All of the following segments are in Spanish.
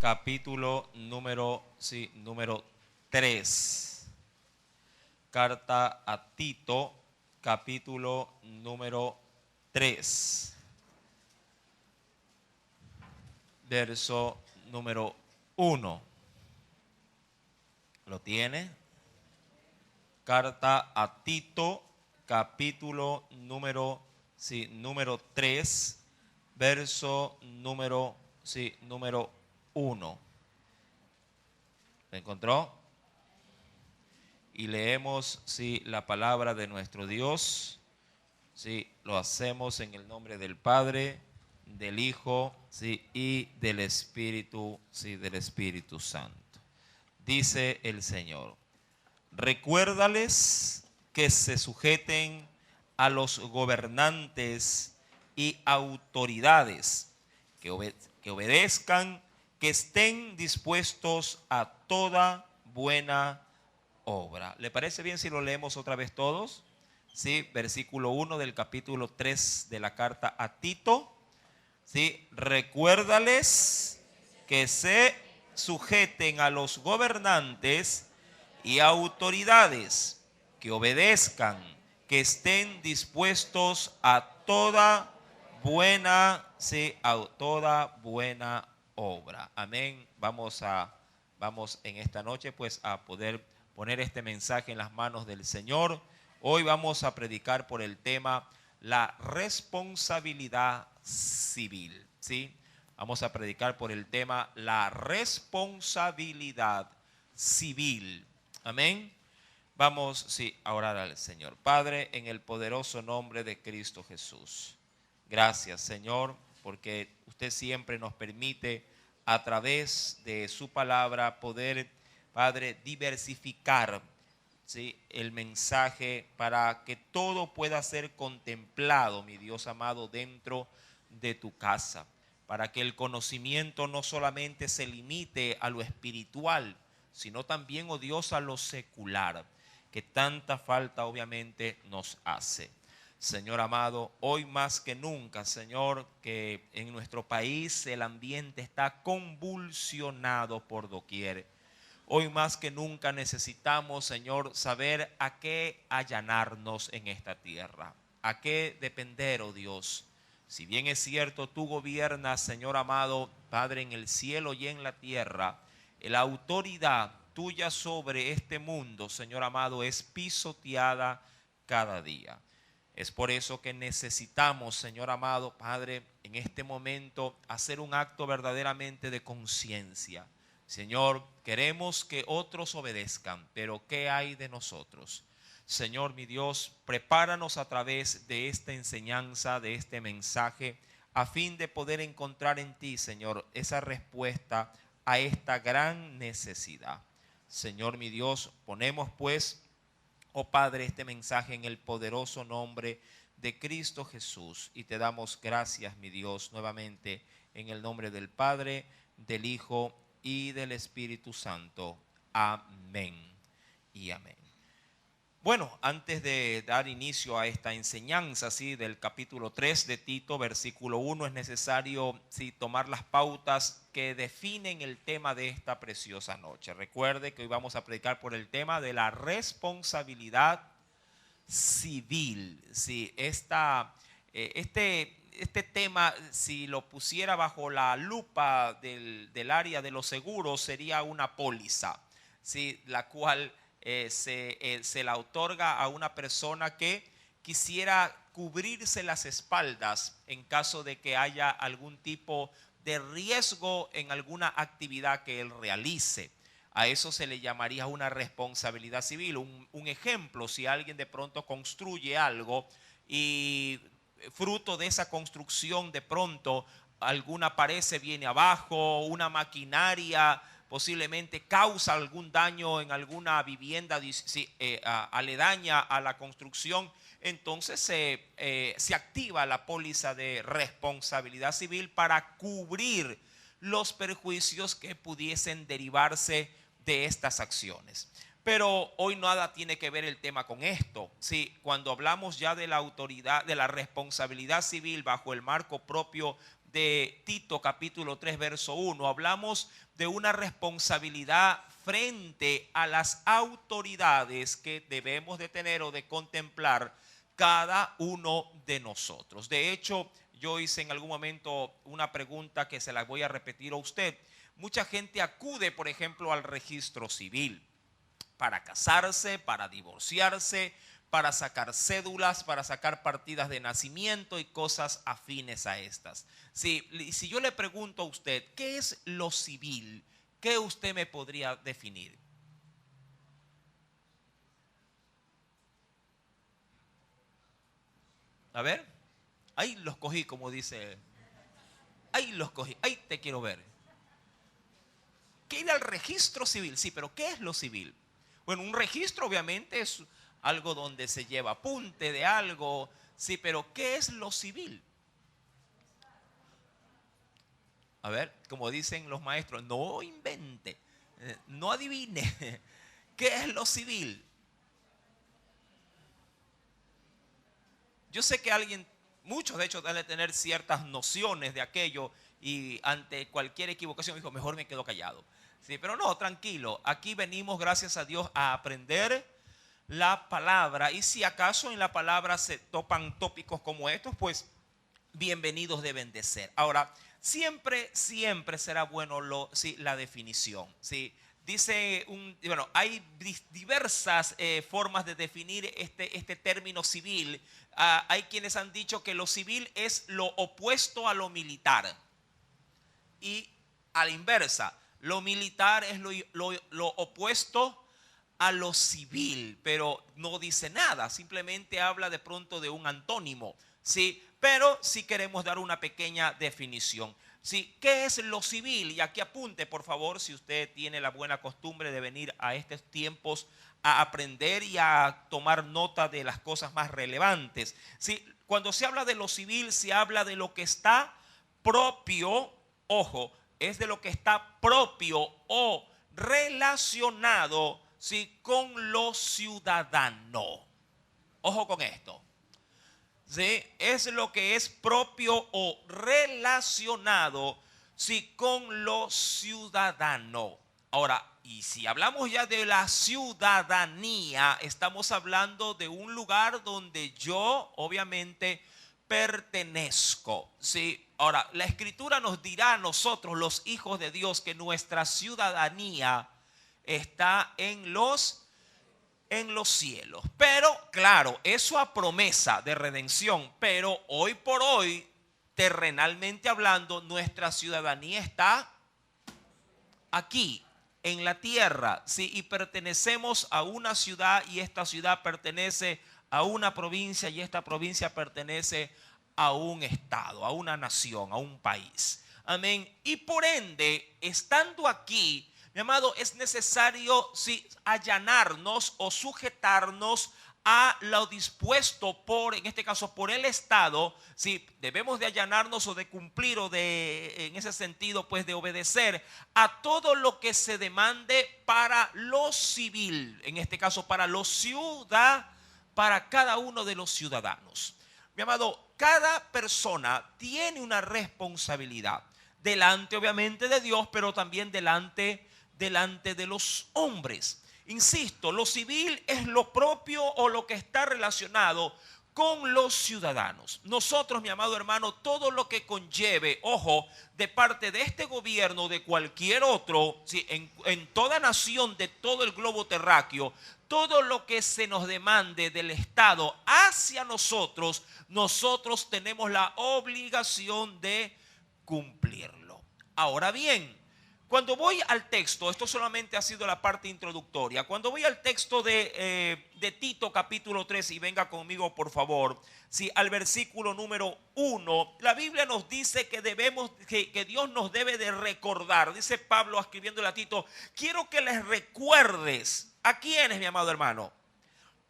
capítulo número 3. Carta a Tito, capítulo número 3. Verso número 1. ¿Lo tiene? Carta a Tito, capítulo número 3, verso número 1. ¿Lo encontró? Y leemos la palabra de nuestro Dios. Lo hacemos en el nombre del Padre, del Hijo, y del Espíritu, del Espíritu Santo. Dice el Señor: recuérdales que se sujeten a los gobernantes y autoridades, que obedezcan, que estén dispuestos a toda buena obra. ¿Le parece bien si lo leemos otra vez todos? Versículo 1 del capítulo 3 de la carta a Tito. Recuérdales que se sujeten a los gobernantes y autoridades, que obedezcan, que estén dispuestos a toda buena, obra. Amén. Vamos en esta noche pues a poder poner este mensaje en las manos del Señor. Hoy vamos a predicar por el tema la responsabilidad civil. Vamos a predicar por el tema la responsabilidad civil. Amén. Vamos a orar al Señor. Padre, en el poderoso nombre de Cristo Jesús. Gracias, Señor, porque usted siempre nos permite a través de su palabra poder, Padre, diversificar el mensaje para que todo pueda ser contemplado, mi Dios amado, dentro de tu casa, para que el conocimiento no solamente se limite a lo espiritual, sino también, oh Dios, a lo secular, que tanta falta obviamente nos hace. Señor amado, hoy más que nunca, Señor, que en nuestro país el ambiente está convulsionado por doquier. Hoy más que nunca necesitamos, Señor, saber a qué allanarnos en esta tierra, a qué depender, oh Dios. Si bien es cierto, tú gobiernas, Señor amado, Padre, en el cielo y en la tierra, la autoridad tuya sobre este mundo, Señor amado, es pisoteada cada día. Es por eso que necesitamos, Señor amado, Padre, en este momento hacer un acto verdaderamente de conciencia. Señor, queremos que otros obedezcan, pero ¿qué hay de nosotros? Señor, mi Dios, prepáranos a través de esta enseñanza, de este mensaje, a fin de poder encontrar en ti, Señor, esa respuesta a esta gran necesidad. Señor, mi Dios, ponemos pues, oh Padre, este mensaje en el poderoso nombre de Cristo Jesús, y te damos gracias, mi Dios, nuevamente en el nombre del Padre, del Hijo y del Espíritu Santo. Amén y amén. Bueno, antes de dar inicio a esta enseñanza del capítulo 3 de Tito, versículo 1, es necesario tomar las pautas que definen el tema de esta preciosa noche. Recuerde que hoy vamos a predicar por el tema de la responsabilidad civil. Este tema, si lo pusiera bajo la lupa del área de los seguros, sería una póliza, la cual se la otorga a una persona que quisiera cubrirse las espaldas en caso de que haya algún tipo de riesgo en alguna actividad que él realice. A eso se le llamaría una responsabilidad civil. Un ejemplo, si alguien de pronto construye algo y fruto de esa construcción de pronto alguna pared se viene abajo, una maquinaria posiblemente causa algún daño en alguna vivienda aledaña a la construcción, entonces se activa la póliza de responsabilidad civil para cubrir los perjuicios que pudiesen derivarse de estas acciones. Pero hoy nada tiene que ver el tema con esto. Cuando hablamos ya de la autoridad, de la responsabilidad civil bajo el marco propio de Tito capítulo 3 verso 1, hablamos de una responsabilidad frente a las autoridades que debemos de tener o de contemplar cada uno de nosotros. De hecho, yo hice en algún momento una pregunta que se la voy a repetir a usted. Mucha gente acude, por ejemplo, al registro civil para casarse, para divorciarse, para sacar cédulas, para sacar partidas de nacimiento y cosas afines a estas. Si yo le pregunto a usted, ¿qué es lo civil? ¿Qué usted me podría definir? A ver, ahí los cogí, como dice. Ahí los cogí, ahí te quiero ver. ¿Qué ir al registro civil? Sí, pero ¿qué es lo civil? Bueno, un registro obviamente es algo donde se lleva apunte de algo. Sí, pero ¿qué es lo civil? A ver, como dicen los maestros, no invente, no adivine. ¿Qué es lo civil? Yo sé que muchos de hecho deben tener ciertas nociones de aquello y ante cualquier equivocación dijo, mejor me quedo callado. Sí, pero no, tranquilo, aquí venimos gracias a Dios a aprender la palabra y si acaso en la palabra se topan tópicos como estos, pues bienvenidos deben de ser. Ahora, siempre será bueno la definición. ¿Sí? Dice, bueno, hay diversas formas de definir este término civil. Hay quienes han dicho que lo civil es lo opuesto a lo militar. Y a la inversa, lo militar es lo opuesto a lo civil, pero no dice nada, simplemente habla de pronto de un antónimo, ¿sí? Pero sí queremos dar una pequeña definición. ¿Sí? ¿Qué es lo civil? Y aquí apunte, por favor, si usted tiene la buena costumbre de venir a estos tiempos a aprender y a tomar nota de las cosas más relevantes. ¿Sí? Cuando se habla de lo civil, se habla de lo que está propio, ojo, es de lo que está propio o relacionado, ¿sí? Con lo ciudadano. Ojo con esto. ¿Sí? Es lo que es propio o relacionado, ¿sí? Con lo ciudadano. Ahora, y si hablamos ya de la ciudadanía, estamos hablando de un lugar donde yo obviamente pertenezco. ¿Sí? Ahora, la Escritura nos dirá a nosotros, los hijos de Dios, que nuestra ciudadanía está en los cielos. Pero claro, eso a promesa de redención, pero hoy por hoy, terrenalmente hablando, nuestra ciudadanía está aquí, en la tierra, ¿sí? Y pertenecemos a una ciudad y esta ciudad pertenece a una provincia y esta provincia pertenece a un estado, a una nación, a un país. Amén. Y por ende, estando aquí, mi amado, es necesario allanarnos o sujetarnos a lo dispuesto en este caso, por el Estado. Si debemos de allanarnos o de cumplir o en ese sentido, pues de obedecer a todo lo que se demande para lo civil, en este caso para para cada uno de los ciudadanos. Mi amado, cada persona tiene una responsabilidad delante obviamente de Dios, pero también delante de los hombres. Insisto, lo civil es lo propio o lo que está relacionado con los ciudadanos. Nosotros, mi amado hermano, todo lo que conlleve, ojo, de parte de este gobierno, de cualquier otro, ¿sí? en toda nación de todo el globo terráqueo, todo lo que se nos demande del Estado hacia nosotros, nosotros tenemos la obligación de cumplirlo. Ahora bien, cuando voy al texto, esto solamente ha sido la parte introductoria. Cuando voy al texto de Tito capítulo 3, y venga conmigo por favor, sí, al versículo número 1, la Biblia nos dice que que Dios nos debe de recordar. Dice Pablo escribiéndole a Tito, quiero que les recuerdes. ¿A quiénes, mi amado hermano?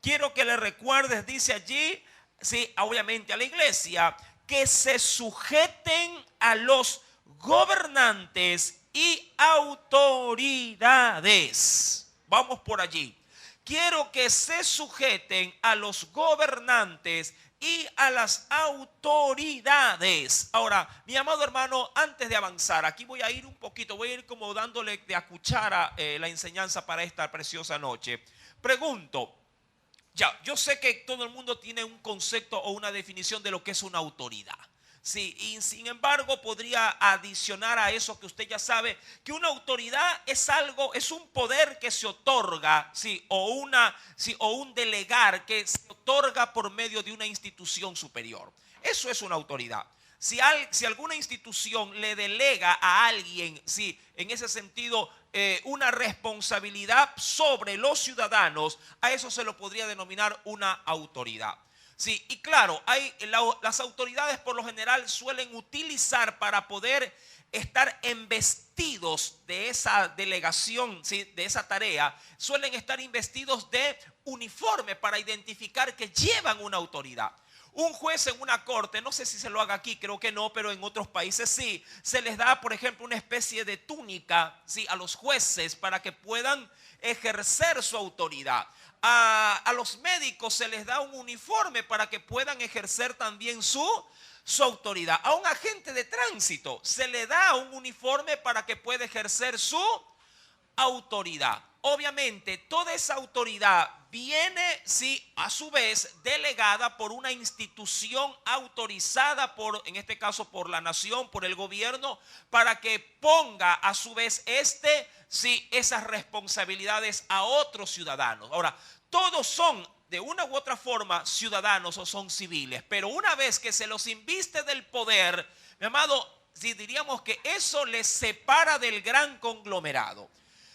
Quiero que les recuerdes, dice allí, sí, obviamente a la iglesia, que se sujeten a los gobernantes y autoridades. Vamos por allí. Quiero que se sujeten a los gobernantes y a las autoridades. Ahora, mi amado hermano, antes de avanzar, aquí voy a ir un poquito, voy a ir como dándole de a cuchara la enseñanza para esta preciosa noche. Pregunto, ya, yo sé que todo el mundo tiene un concepto o una definición de lo que es una autoridad. Sí, y sin embargo podría adicionar a eso que usted ya sabe, que una autoridad es algo, es un poder que se otorga, sí, o un delegar que se otorga por medio de una institución superior. Eso es una autoridad. Si alguna institución le delega a alguien, sí, en ese sentido, una responsabilidad sobre los ciudadanos, a eso se lo podría denominar una autoridad. Sí, y claro, las autoridades por lo general suelen utilizar para poder estar investidos de esa delegación, ¿sí?, de esa tarea, suelen estar investidos de uniforme para identificar que llevan una autoridad. Un juez en una corte, no sé si se lo haga aquí, creo que no, pero en otros países sí, se les da, por ejemplo, una especie de túnica, ¿sí?, a los jueces para que puedan ejercer su autoridad. A los médicos se les da un uniforme para que puedan ejercer también su autoridad. A un agente de tránsito se le da un uniforme para que pueda ejercer su autoridad. Obviamente, toda esa autoridad viene, sí, a su vez, delegada por una institución autorizada por, en este caso, por la nación, por el gobierno, para que ponga a su vez sí, esas responsabilidades a otros ciudadanos. Ahora, todos son de una u otra forma ciudadanos o son civiles, pero una vez que se los inviste del poder, mi amado, si diríamos que eso les separa del gran conglomerado.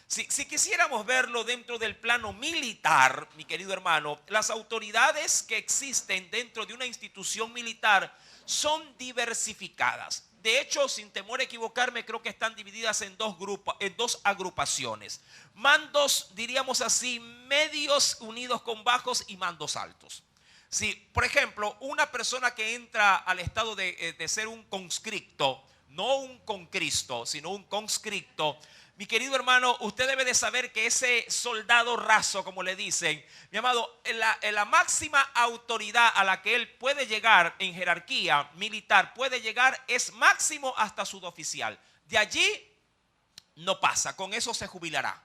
Si quisiéramos verlo dentro del plano militar, mi querido hermano, las autoridades que existen dentro de una institución militar son diversificadas. De hecho, sin temor a equivocarme, creo que están divididas en dos agrupaciones. Mandos, diríamos así, medios unidos con bajos y mandos altos. Si, por ejemplo, una persona que entra al estado de ser un conscripto, no un concristo, sino un conscripto, mi querido hermano, usted debe de saber que ese soldado raso, como le dicen, mi amado, la máxima autoridad a la que él puede llegar en jerarquía militar, puede llegar, es máximo hasta suboficial. De allí no pasa, con eso se jubilará.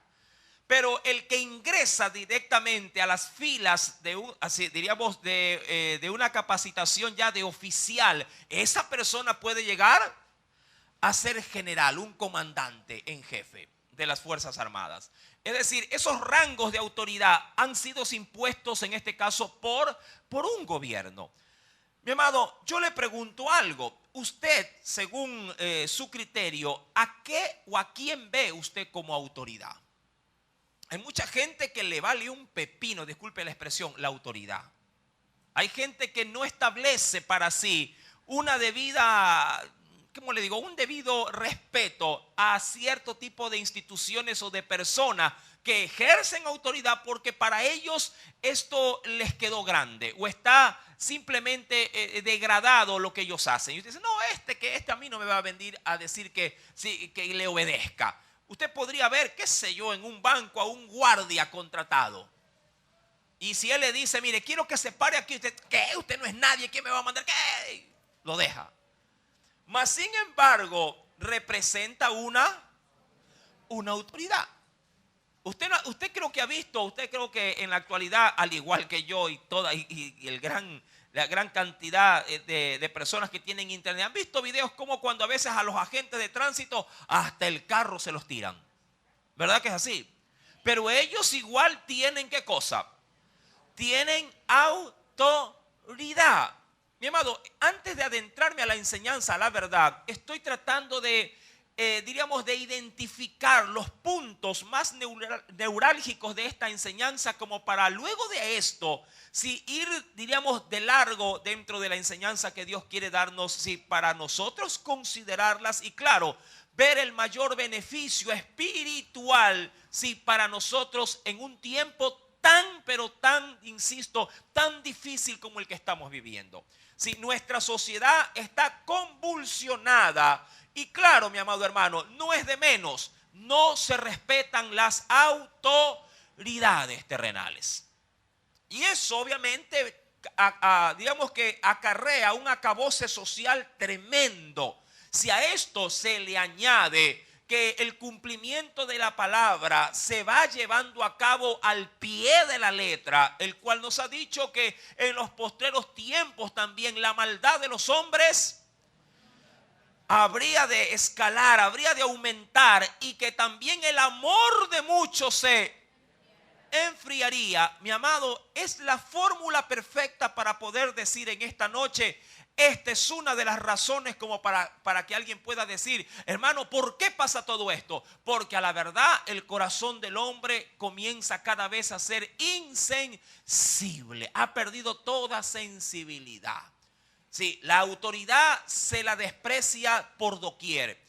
Pero el que ingresa directamente a las filas de una capacitación ya de oficial, esa persona puede llegar a ser general, un comandante en jefe de las Fuerzas Armadas. Es decir, esos rangos de autoridad han sido impuestos en este caso por un gobierno. Mi amado, yo le pregunto algo. Usted, según su criterio, ¿a qué o a quién ve usted como autoridad? Hay mucha gente que le vale un pepino, disculpe la expresión, la autoridad. Hay gente que no establece para sí una debida, ¿cómo le digo?, un debido respeto a cierto tipo de instituciones o de personas que ejercen autoridad porque para ellos esto les quedó grande o está simplemente degradado lo que ellos hacen. Y usted dice, no, este a mí no me va a venir a decir que, sí, que le obedezca. Usted podría ver, qué sé yo, en un banco a un guardia contratado. Y si él le dice, mire, quiero que se pare aquí, usted, ¿qué? Usted no es nadie, ¿quién me va a mandar? ¿Qué? Lo deja. Mas, sin embargo, representa una autoridad. Usted creo que ha visto, usted creo que en la actualidad, al igual que yo y la gran cantidad de personas que tienen internet, han visto videos como cuando a veces a los agentes de tránsito hasta el carro se los tiran. ¿Verdad que es así? Pero ellos igual tienen, ¿qué cosa? Tienen autoridad. Mi amado, antes de adentrarme a la enseñanza, a la verdad, estoy tratando de, diríamos, de identificar los puntos más neurálgicos de esta enseñanza como para luego de esto, si ir, diríamos, de largo dentro de la enseñanza que Dios quiere darnos, si para nosotros considerarlas y claro, ver el mayor beneficio espiritual, si para nosotros en un tiempo pero tan, insisto, tan difícil como el que estamos viviendo. Si nuestra sociedad está convulsionada y claro, mi amado hermano, no es de menos, no se respetan las autoridades terrenales. Y eso obviamente digamos que acarrea un acabose social tremendo. Si a esto se le añade que el cumplimiento de la palabra se va llevando a cabo al pie de la letra, el cual nos ha dicho que en los postreros tiempos también la maldad de los hombres habría de escalar, habría de aumentar, y que también el amor de muchos se enfriaría. Mi amado, es la fórmula perfecta para poder decir en esta noche: esta es una de las razones como para que alguien pueda decir, hermano, ¿por qué pasa todo esto? Porque a la verdad el corazón del hombre comienza cada vez a ser insensible. Ha perdido toda sensibilidad. Sí, la autoridad se la desprecia por doquier.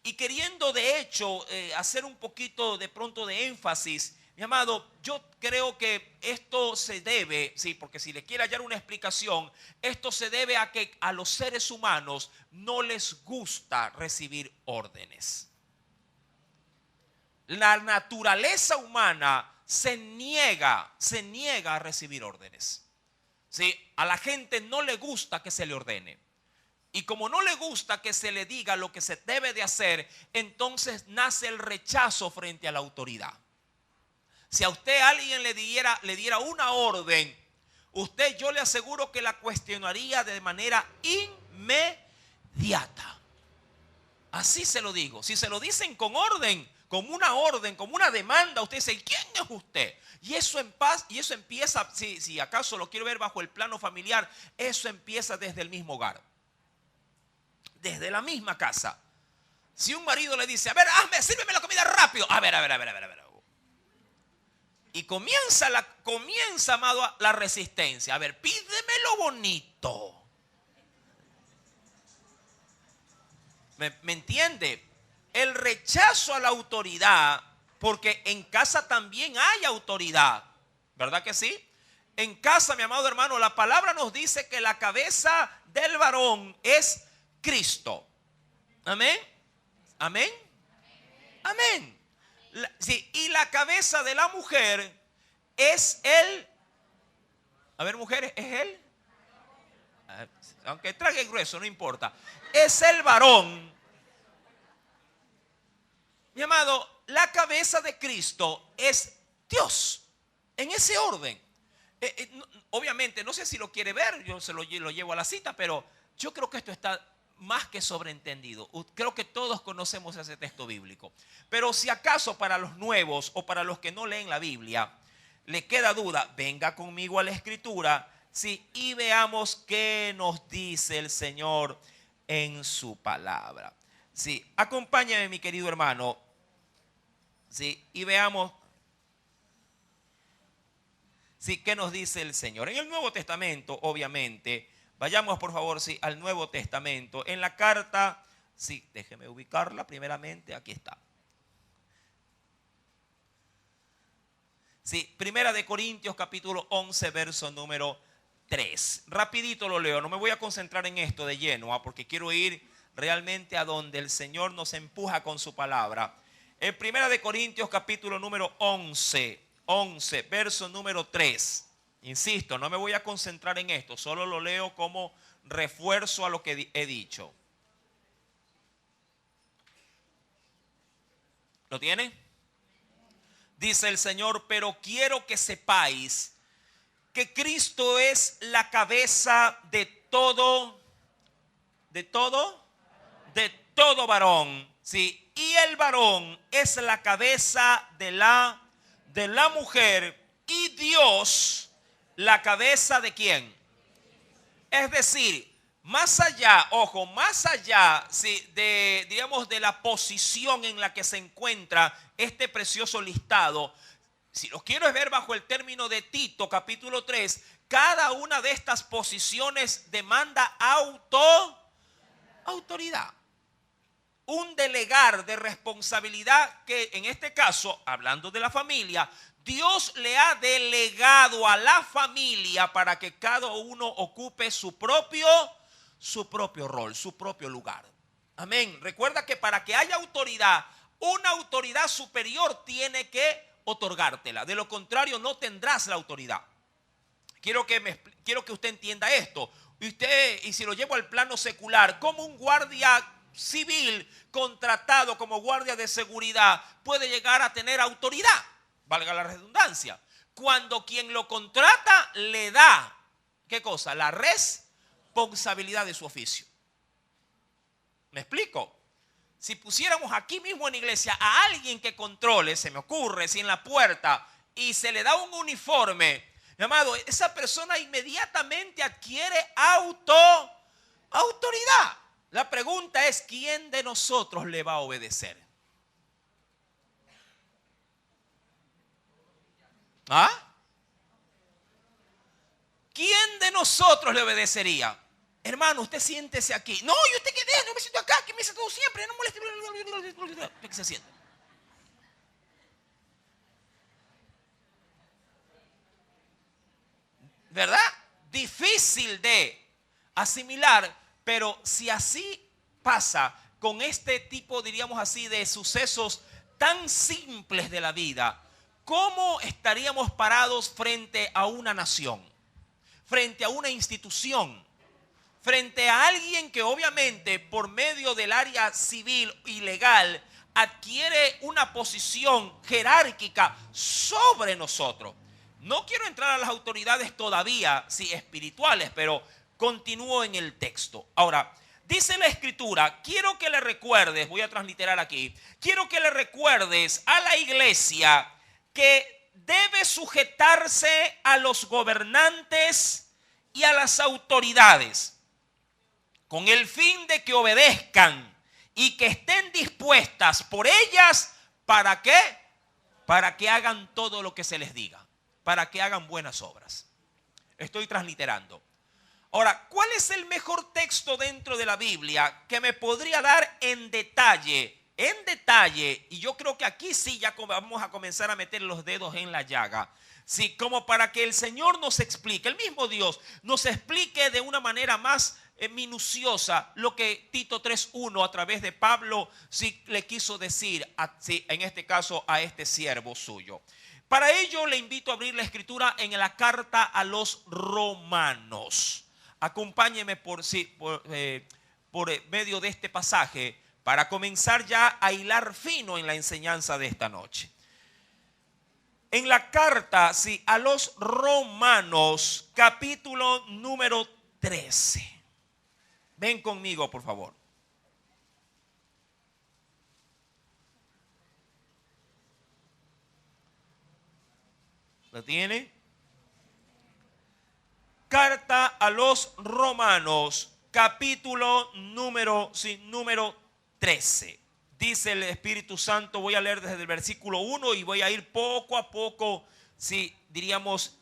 Y queriendo de hecho hacer un poquito de pronto de énfasis, mi amado, yo creo que esto se debe, sí, porque si le quiere hallar una explicación, esto se debe a que a los seres humanos no les gusta recibir órdenes. La naturaleza humana se niega a recibir órdenes. Sí, a la gente no le gusta que se le ordene. Y como no le gusta que se le diga lo que se debe de hacer, entonces nace el rechazo frente a la autoridad. Si a usted alguien le diera una orden, usted, yo le aseguro que la cuestionaría de manera inmediata. Así se lo digo. Si se lo dicen con orden, como una demanda, usted dice, ¿quién es usted? Y eso empieza, si acaso lo quiero ver bajo el plano familiar, eso empieza desde el mismo hogar, desde la misma casa. Si un marido le dice, a ver, sírveme la comida rápido. A ver. Y comienza, amado, la resistencia. A ver, pídeme lo bonito. ¿Me entiende? El rechazo a la autoridad, porque en casa también hay autoridad, ¿verdad que sí? En casa, mi amado hermano, la palabra nos dice que la cabeza del varón es Cristo. Amén. Amén. Amén. Sí, y la cabeza de la mujer es él. A ver, mujeres, ¿es él? Aunque trague grueso, no importa. Es el varón. Mi amado, la cabeza de Cristo es Dios. En ese orden. Obviamente, no sé si lo quiere ver, yo se lo llevo a la cita, pero yo creo que esto está más que sobreentendido. Creo que todos conocemos ese texto bíblico. Pero si acaso para los nuevos o para los que no leen la Biblia le queda duda, venga conmigo a la Escritura, sí, y veamos qué nos dice el Señor en su palabra. Sí, acompáñame, mi querido hermano, sí, y veamos, sí, qué nos dice el Señor. En el Nuevo Testamento, obviamente, vayamos por favor, sí, al Nuevo Testamento. En la carta, sí, déjeme ubicarla primeramente, aquí está. Sí, Primera de Corintios capítulo 11, verso número 3. Rapidito lo leo, no me voy a concentrar en esto de lleno, porque quiero ir realmente a donde el Señor nos empuja con su palabra. En Primera de Corintios capítulo número 11, verso número 3. Insisto, no me voy a concentrar en esto, solo lo leo como refuerzo a lo que he dicho. ¿Lo tiene? Dice el Señor, pero quiero que sepáis que Cristo es la cabeza de todo varón, ¿sí? Y el varón es la cabeza de la mujer, y Dios la cabeza de ¿quién? Es decir, más allá, ojo, más allá, ¿sí?, digamos, de la posición en la que se encuentra este precioso listado, si lo quiero ver bajo el término de Tito capítulo 3, cada una de estas posiciones demanda autoridad. Un delegar de responsabilidad que en este caso, hablando de la familia, Dios le ha delegado a la familia para que cada uno ocupe su propio rol, su propio lugar. Amén. Recuerda que para que haya autoridad, una autoridad superior tiene que otorgártela. De lo contrario, no tendrás la autoridad. Quiero que usted entienda esto. Y si lo llevo al plano secular, como un guardia civil contratado como guardia de seguridad puede llegar a tener autoridad, valga la redundancia, cuando quien lo contrata le da, ¿qué cosa? La responsabilidad de su oficio. ¿Me explico? Si pusiéramos aquí mismo en la iglesia a alguien que controle, se me ocurre, si en la puerta, y se le da un uniforme, mi amado, esa persona inmediatamente adquiere autoridad. La pregunta es, ¿quién de nosotros le va a obedecer? ¿Ah? ¿Quién de nosotros le obedecería? Hermano, usted siéntese aquí. No, yo usted quede, no me siento acá, que me siento siempre, no moleste. Que se siente. ¿Verdad? Difícil de asimilar, pero si así pasa con este tipo, diríamos así, de sucesos tan simples de la vida, ¿cómo estaríamos parados frente a una nación, frente a una institución, frente a alguien que obviamente por medio del área civil y legal adquiere una posición jerárquica sobre nosotros? No quiero entrar a las autoridades todavía, sí, espirituales, pero continúo en el texto. Ahora, dice la escritura, quiero que le recuerdes, voy a transliterar aquí, quiero que le recuerdes a la iglesia que debe sujetarse a los gobernantes y a las autoridades, con el fin de que obedezcan y que estén dispuestas por ellas, ¿para qué? Para que hagan todo lo que se les diga, para que hagan buenas obras. Estoy transliterando. Ahora, ¿cuál es el mejor texto dentro de la Biblia que me podría dar en detalle? Y yo creo que aquí sí ya vamos a comenzar a meter los dedos en la llaga. Sí, como para que el Señor nos explique, el mismo Dios nos explique de una manera más minuciosa lo que Tito 3:1 a través de Pablo sí le quiso decir, en este caso a este siervo suyo. Para ello le invito a abrir la escritura en la carta a los Romanos. Acompáñeme por medio de este pasaje para comenzar ya a hilar fino en la enseñanza de esta noche. En la carta a los Romanos, capítulo número 13. Ven conmigo, por favor. ¿Lo tiene? Carta a los Romanos, capítulo número 13. Dice el Espíritu Santo, voy a leer desde el versículo 1 y voy a ir poco a poco,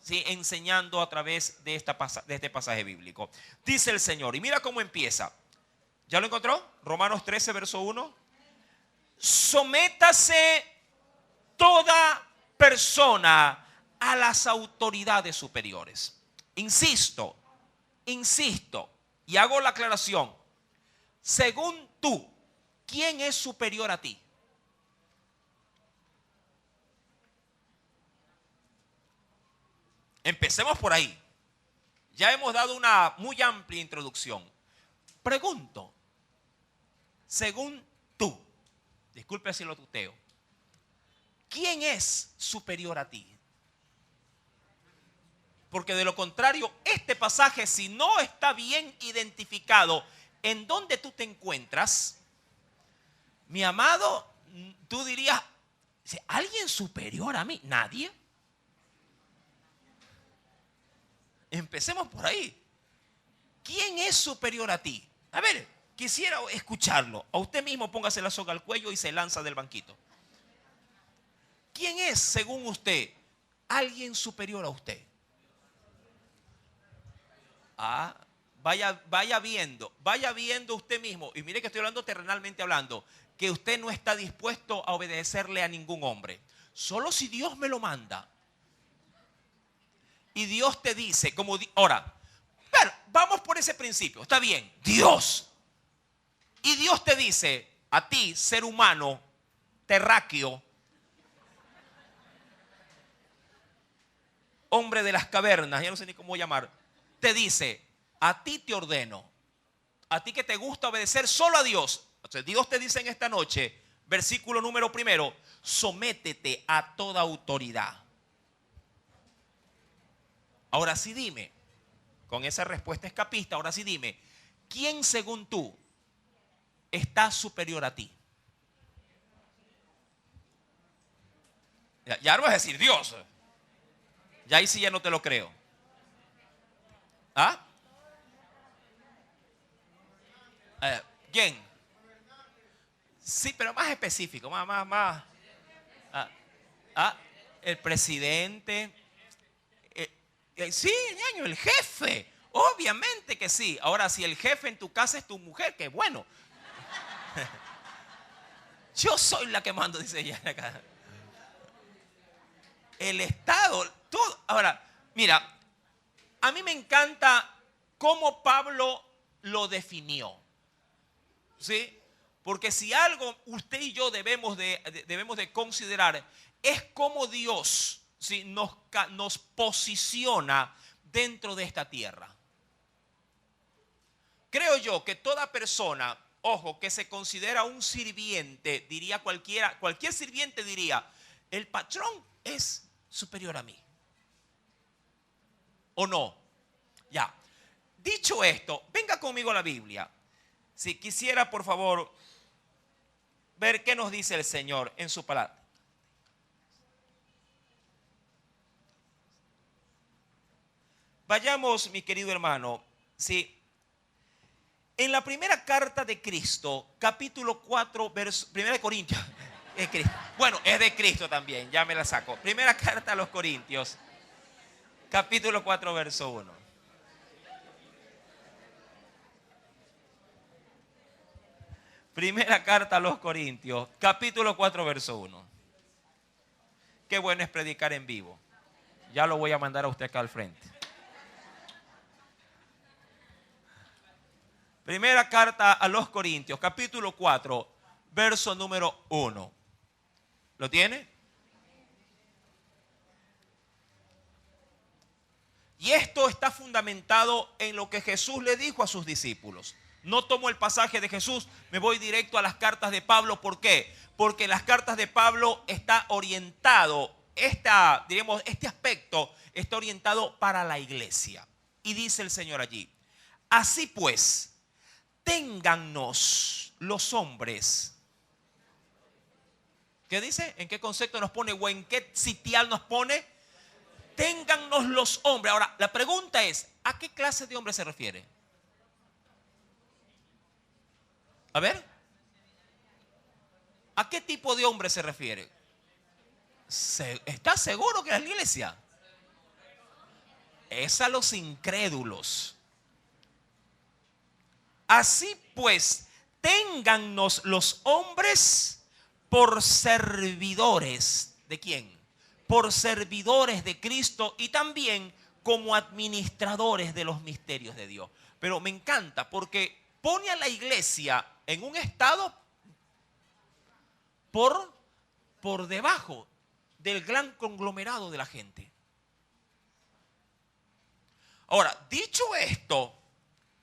enseñando a través de este pasaje bíblico. Dice el Señor, y mira cómo empieza. ¿Ya lo encontró? Romanos 13, verso 1. Sométase toda persona a las autoridades superiores. Insisto, y hago la aclaración. Según tú, ¿quién es superior a ti? Empecemos por ahí. Ya hemos dado una muy amplia introducción. Pregunto, según tú, disculpe si lo tuteo, ¿quién es superior a ti? Porque de lo contrario, este pasaje, si no está bien identificado en dónde tú te encuentras, mi amado, tú dirías, ¿alguien superior a mí? ¿Nadie? Empecemos por ahí. ¿Quién es superior a ti? A ver, quisiera escucharlo. A usted mismo póngase la soga al cuello y se lanza del banquito. ¿Quién es, según usted, alguien superior a usted? Vaya viendo usted mismo, y mire que estoy hablando terrenalmente hablando, que usted no está dispuesto a obedecerle a ningún hombre. Solo si Dios me lo manda. Y Dios te dice, ahora, vamos por ese principio, está bien, Dios. Y Dios te dice, a ti, ser humano, terráqueo, hombre de las cavernas, ya no sé ni cómo llamar, te dice, a ti te ordeno, a ti que te gusta obedecer solo a Dios. O sea, Dios te dice en esta noche, versículo número 1, sométete a toda autoridad. Ahora sí dime, con esa respuesta escapista, ahora sí dime, ¿quién según tú está superior a ti? Ya no vas a decir Dios. Ya ahí sí ya no te lo creo. ¿Ah? ¿Quién? Sí, pero más específico, más. El presidente. Sí, ñaño, el jefe. Obviamente que sí. Ahora, si el jefe en tu casa es tu mujer, qué bueno. Yo soy la que mando, dice ella acá. El Estado, todo. Ahora, mira, a mí me encanta cómo Pablo lo definió. ¿Sí? Porque si algo usted y yo debemos de considerar es cómo Dios, ¿sí?, nos posiciona dentro de esta tierra. Creo yo que toda persona, ojo, que se considera un sirviente, diría cualquier sirviente diría, el patrón es superior a mí. ¿O no? Ya. Dicho esto, venga conmigo a la Biblia. Si quisiera, por favor, ver qué nos dice el Señor en su palabra. Vayamos, mi querido hermano, ¿sí?, en la primera carta de Cristo, capítulo 4, verso, 1 Corintios. Bueno, es de Cristo también, ya me la saco. Primera carta a los Corintios, capítulo 4, verso 1. Primera carta a los Corintios, capítulo 4, verso 1. Qué bueno es predicar en vivo. Ya lo voy a mandar a usted acá al frente. Primera carta a los Corintios, capítulo 4, verso número 1. ¿Lo tiene? Y esto está fundamentado en lo que Jesús le dijo a sus discípulos. No tomo el pasaje de Jesús, me voy directo a las cartas de Pablo. ¿Por qué? Porque las cartas de Pablo está orientado, este aspecto está orientado para la iglesia. Y dice el Señor allí, así pues, téngannos los hombres. ¿Qué dice? ¿En qué concepto nos pone o en qué sitial nos pone? Téngannos los hombres. Ahora, la pregunta es, ¿a qué clase de hombre se refiere? A ver, ¿a qué tipo de hombre se refiere? ¿Estás seguro que es la iglesia? Es a los incrédulos. Así pues, téngannos los hombres por servidores. ¿De quién? Por servidores de Cristo y también como administradores de los misterios de Dios. Pero me encanta porque pone a la iglesia en un estado por debajo del gran conglomerado de la gente. Ahora, dicho esto,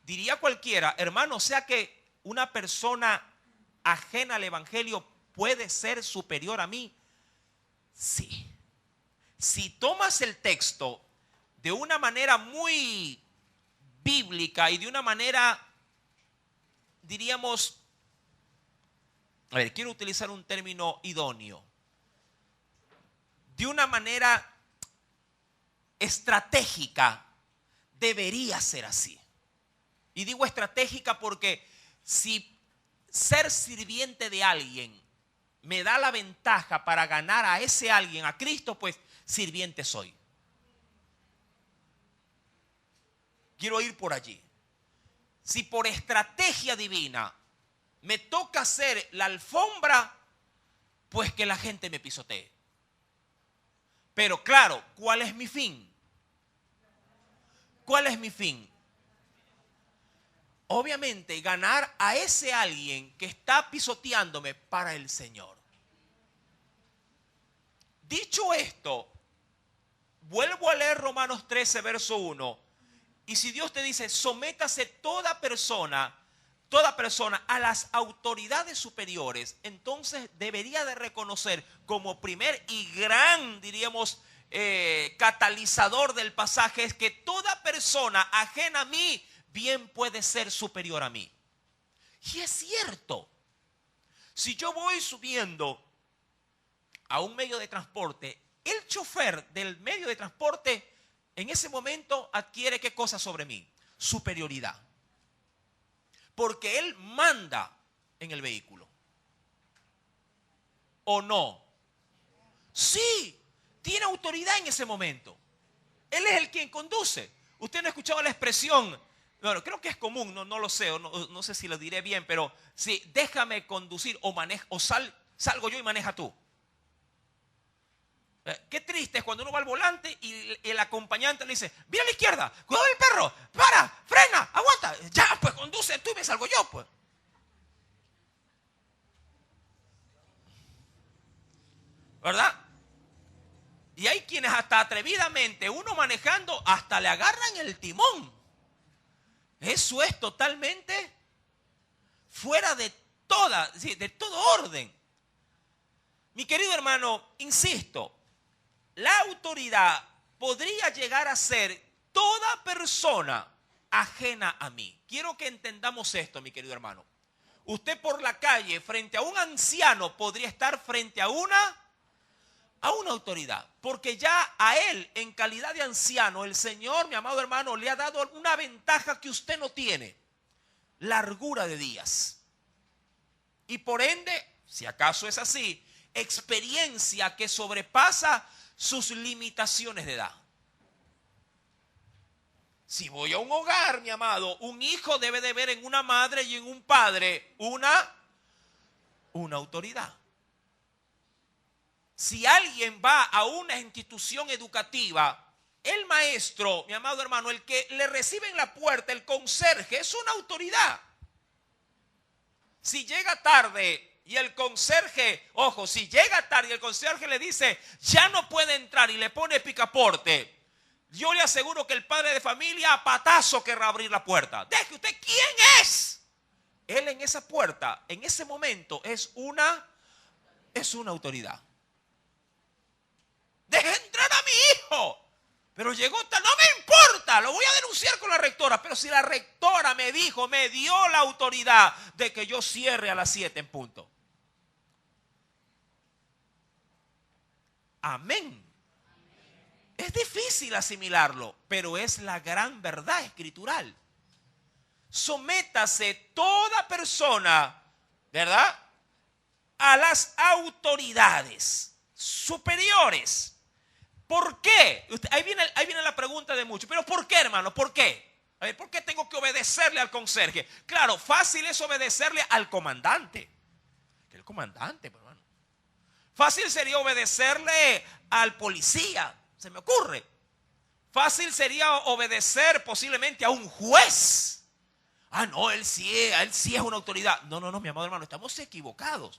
diría cualquiera, hermano, o sea que una persona ajena al evangelio puede ser superior a mí. Sí. Si tomas el texto de una manera muy bíblica y de una manera, diríamos, a ver, quiero utilizar un término idóneo, de una manera estratégica, debería ser así. Y digo estratégica porque si ser sirviente de alguien me da la ventaja para ganar a ese alguien, a Cristo, pues sirviente soy. Quiero ir por allí. Si por estrategia divina me toca hacer la alfombra, pues que la gente me pisotee. Pero claro, ¿cuál es mi fin? ¿Cuál es mi fin? Obviamente ganar a ese alguien que está pisoteándome para el Señor. Dicho esto, vuelvo a leer Romanos 13, verso 1. Y si Dios te dice, sométase toda persona a las autoridades superiores, entonces debería de reconocer como primer y gran, diríamos, catalizador del pasaje es que toda persona ajena a mí bien puede ser superior a mí. Y es cierto. Si yo voy subiendo a un medio de transporte, el chofer del medio de transporte en ese momento adquiere ¿qué cosa sobre mí? Superioridad. Porque él manda en el vehículo. ¿O no? Sí, tiene autoridad en ese momento. Él es el quien conduce. Usted no ha escuchado la expresión, bueno, creo que es común, no lo sé, no sé si lo diré bien, pero sí, déjame conducir o salgo yo y maneja tú. Qué triste es cuando uno va al volante y el acompañante le dice, mira a la izquierda, cuidado del perro, para, frena, aguanta, ya, pues conduce tú y me salgo yo, pues. ¿Verdad? Y hay quienes hasta atrevidamente, uno manejando, hasta le agarran el timón. Eso es totalmente fuera de todo orden. Mi querido hermano, insisto, la autoridad podría llegar a ser toda persona ajena a mí. Quiero que entendamos esto, mi querido hermano. Usted por la calle, frente a un anciano, podría estar frente a una autoridad. Porque ya a él, en calidad de anciano, el Señor, mi amado hermano, le ha dado una ventaja que usted no tiene. Largura de días. Y por ende, si acaso es así, experiencia que sobrepasa sus limitaciones de edad. Si voy a un hogar, mi amado, un hijo debe de ver en una madre y en un padre una autoridad. Si alguien va a una institución educativa, el maestro, mi amado hermano, el que le recibe en la puerta, el conserje, es una autoridad. Si llega tarde y el conserje, ojo, si llega tarde y el conserje le dice, ya no puede entrar y le pone picaporte, yo le aseguro que el padre de familia a patazo querrá abrir la puerta. Deje usted, ¿quién es? Él en esa puerta, en ese momento, es una autoridad. Deje entrar a mi hijo. Pero llegó tarde, no me importa, lo voy a denunciar con la rectora. Pero si la rectora me dio la autoridad de que yo cierre a las 7 en punto. Amén. Es difícil asimilarlo, pero es la gran verdad escritural. Sométase toda persona, ¿verdad?, a las autoridades superiores. ¿Por qué? Ahí viene la pregunta de muchos. ¿Pero por qué, hermano? ¿Por qué? A ver, ¿por qué tengo que obedecerle al conserje? Claro, fácil es obedecerle al comandante. Que el comandante, hermano. Fácil sería obedecerle al policía. Se me ocurre. Fácil sería obedecer posiblemente a un juez. Ah, no, él sí es una autoridad. No, mi amado hermano, estamos equivocados.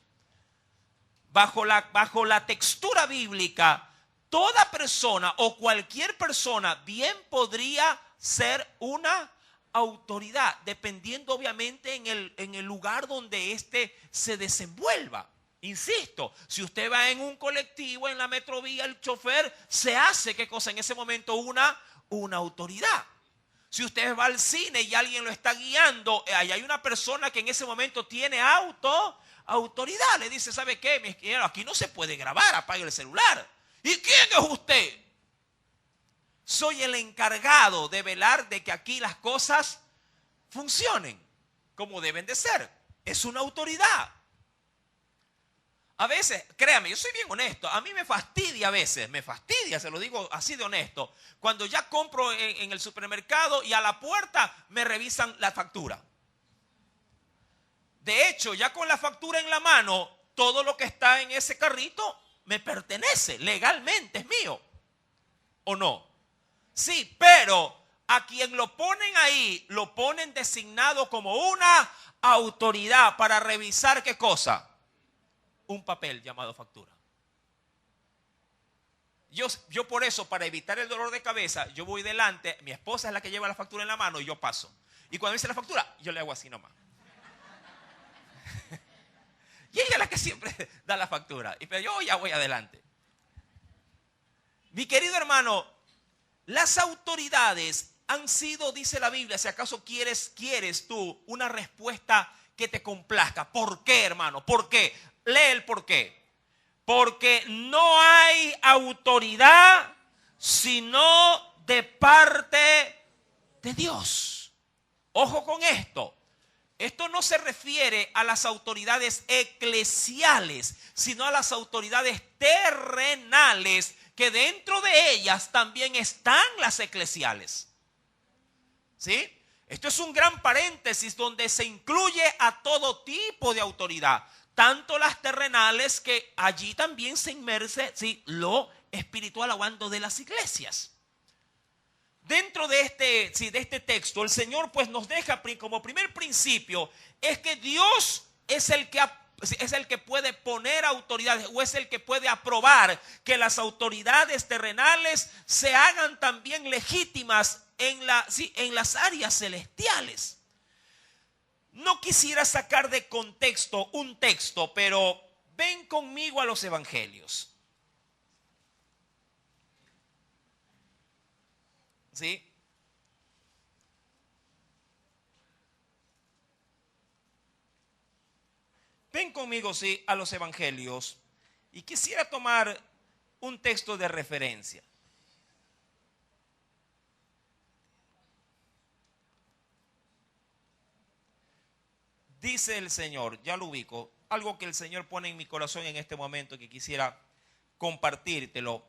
Bajo la textura bíblica, toda persona o cualquier persona bien podría ser una autoridad, dependiendo obviamente en el lugar donde éste se desenvuelva. Insisto, si usted va en un colectivo, en la metrovía, el chofer se hace, ¿qué cosa? En ese momento una autoridad. Si usted va al cine y alguien lo está guiando, ahí hay una persona que en ese momento tiene autoridad. Le dice, ¿sabe qué? Aquí no se puede grabar, apague el celular. ¿Y quién es usted? Soy el encargado de velar de que aquí las cosas funcionen como deben de ser. Es una autoridad. A veces, créame, yo soy bien honesto, a mí me fastidia a veces, se lo digo así de honesto, cuando ya compro en el supermercado y a la puerta me revisan la factura. De hecho, ya con la factura en la mano, todo lo que está en ese carrito me pertenece, legalmente es mío. ¿O no? Sí, pero a quien lo ponen ahí, lo ponen designado como una autoridad para revisar ¿qué cosa? Un papel llamado factura. Yo por eso, para evitar el dolor de cabeza, yo voy delante, mi esposa es la que lleva la factura en la mano y yo paso. Y cuando dice la factura, yo le hago así nomás. Y ella es la que siempre da la factura. Pero yo ya voy adelante. Mi querido hermano, las autoridades han sido, dice la Biblia, si acaso quieres tú una respuesta que te complazca. ¿Por qué, hermano? ¿Por qué? Lee el por qué. Porque no hay autoridad sino de parte de Dios. Ojo con esto. Esto no se refiere a las autoridades eclesiales, sino a las autoridades terrenales, que dentro de ellas también están las eclesiales. ¿Sí? Esto es un gran paréntesis donde se incluye a todo tipo de autoridad, tanto las terrenales, que allí también se inmerse, ¿sí?, lo espiritual, hablando de las iglesias. Dentro de este texto, el Señor pues nos deja como primer principio es que Dios es el que puede poner autoridades, o es el que puede aprobar que las autoridades terrenales se hagan también legítimas en las áreas celestiales. No quisiera sacar de contexto un texto, pero ven conmigo a los evangelios. ¿Sí? Ven conmigo, sí, a los evangelios. Y quisiera tomar un texto de referencia. Dice el Señor, ya lo ubico, algo que el Señor pone en mi corazón en este momento que quisiera compartírtelo.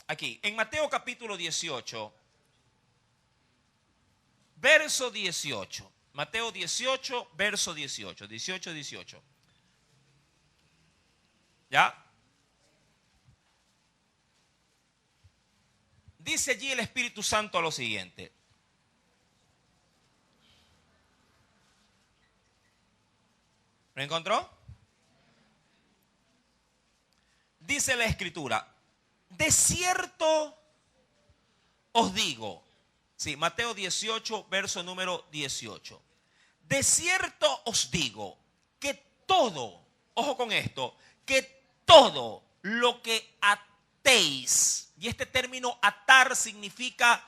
Aquí, en Mateo capítulo 18, verso 18. Mateo 18, verso 18. 18. ¿Ya? Dice allí el Espíritu Santo lo siguiente. ¿Lo encontró? Dice la Escritura: de cierto os digo, sí, Mateo 18, verso número 18. De cierto os digo que todo, ojo con esto, que todo lo que atéis, y este término atar significa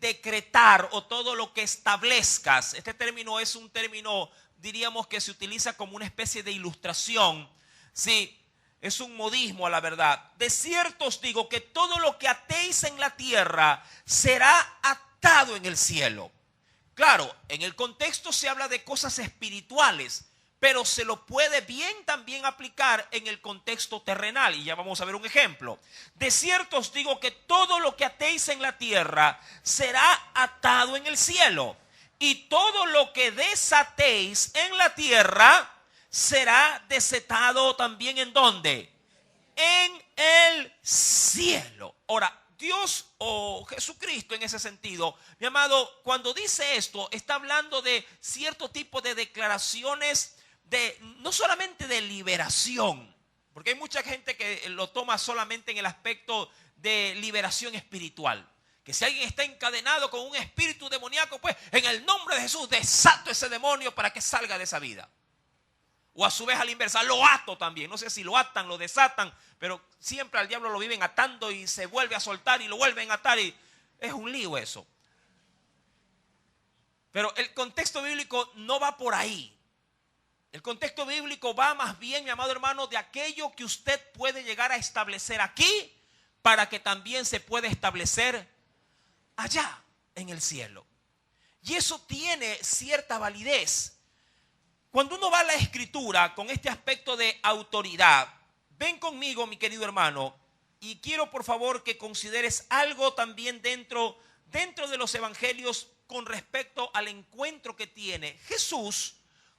decretar, o todo lo que establezcas. Este término es un término, diríamos, que se utiliza como una especie de ilustración, sí. Es un modismo a la verdad. De cierto os digo que todo lo que atéis en la tierra será atado en el cielo. Claro, en el contexto se habla de cosas espirituales, pero se lo puede bien también aplicar en el contexto terrenal. Y ya vamos a ver un ejemplo. De cierto os digo que todo lo que atéis en la tierra será atado en el cielo. Y todo lo que desatéis en la tierra será desatado también, ¿en dónde? En el cielo. Ahora, Dios o Jesucristo en ese sentido, mi amado, cuando dice esto, está hablando de cierto tipo de declaraciones no solamente de liberación, porque hay mucha gente que lo toma solamente en el aspecto de liberación espiritual. Que si alguien está encadenado con un espíritu demoníaco, pues en el nombre de Jesús desato ese demonio para que salga de esa vida. O a su vez a la inversa, lo ato también. No sé si lo atan, lo desatan, pero siempre al diablo lo viven atando y se vuelve a soltar y lo vuelven a atar, y es un lío eso. Pero el contexto bíblico no va por ahí. El contexto bíblico va más bien, mi amado hermano, de aquello que usted puede llegar a establecer aquí para que también se pueda establecer allá en el cielo. Y eso tiene cierta validez. Cuando uno va a la Escritura con este aspecto de autoridad, ven conmigo, mi querido hermano, y quiero por favor que consideres algo también dentro de los evangelios con respecto al encuentro que tiene Jesús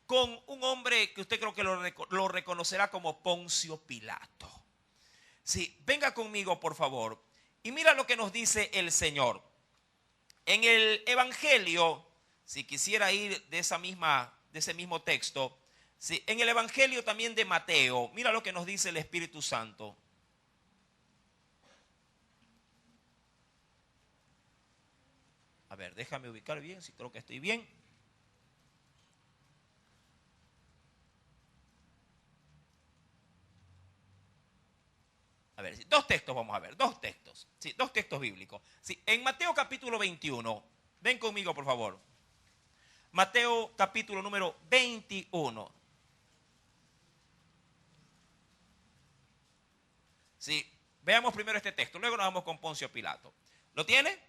con un hombre que usted creo que lo reconocerá como Poncio Pilato. Sí, venga conmigo por favor y mira lo que nos dice el Señor. En el Evangelio, si quisiera ir de ese mismo texto, sí, en el Evangelio también de Mateo, mira lo que nos dice el Espíritu Santo. A ver, déjame ubicar bien, si creo que estoy bien. A ver, dos textos vamos a ver, dos textos. Sí, dos textos bíblicos. Sí, en Mateo capítulo 21, ven conmigo por favor. Mateo capítulo número 21. Sí, veamos primero este texto, luego nos vamos con Poncio Pilato. ¿Lo tiene?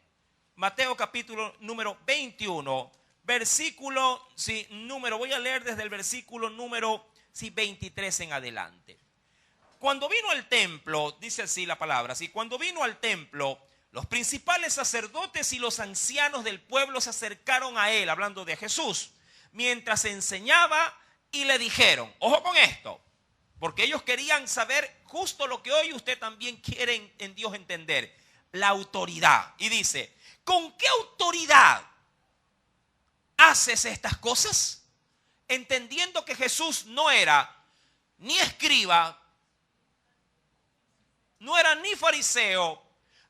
Mateo capítulo número 21, versículo, sí, número, voy a leer desde el versículo número, sí, 23 en adelante. Cuando vino al templo, dice así la palabra, sí, cuando vino al templo, los principales sacerdotes y los ancianos del pueblo se acercaron a él, hablando de Jesús, mientras enseñaba y le dijeron, ojo con esto, porque ellos querían saber justo lo que hoy usted también quiere en Dios entender, la autoridad. Y dice, ¿con qué autoridad haces estas cosas? Entendiendo que Jesús no era ni escriba, no era ni fariseo,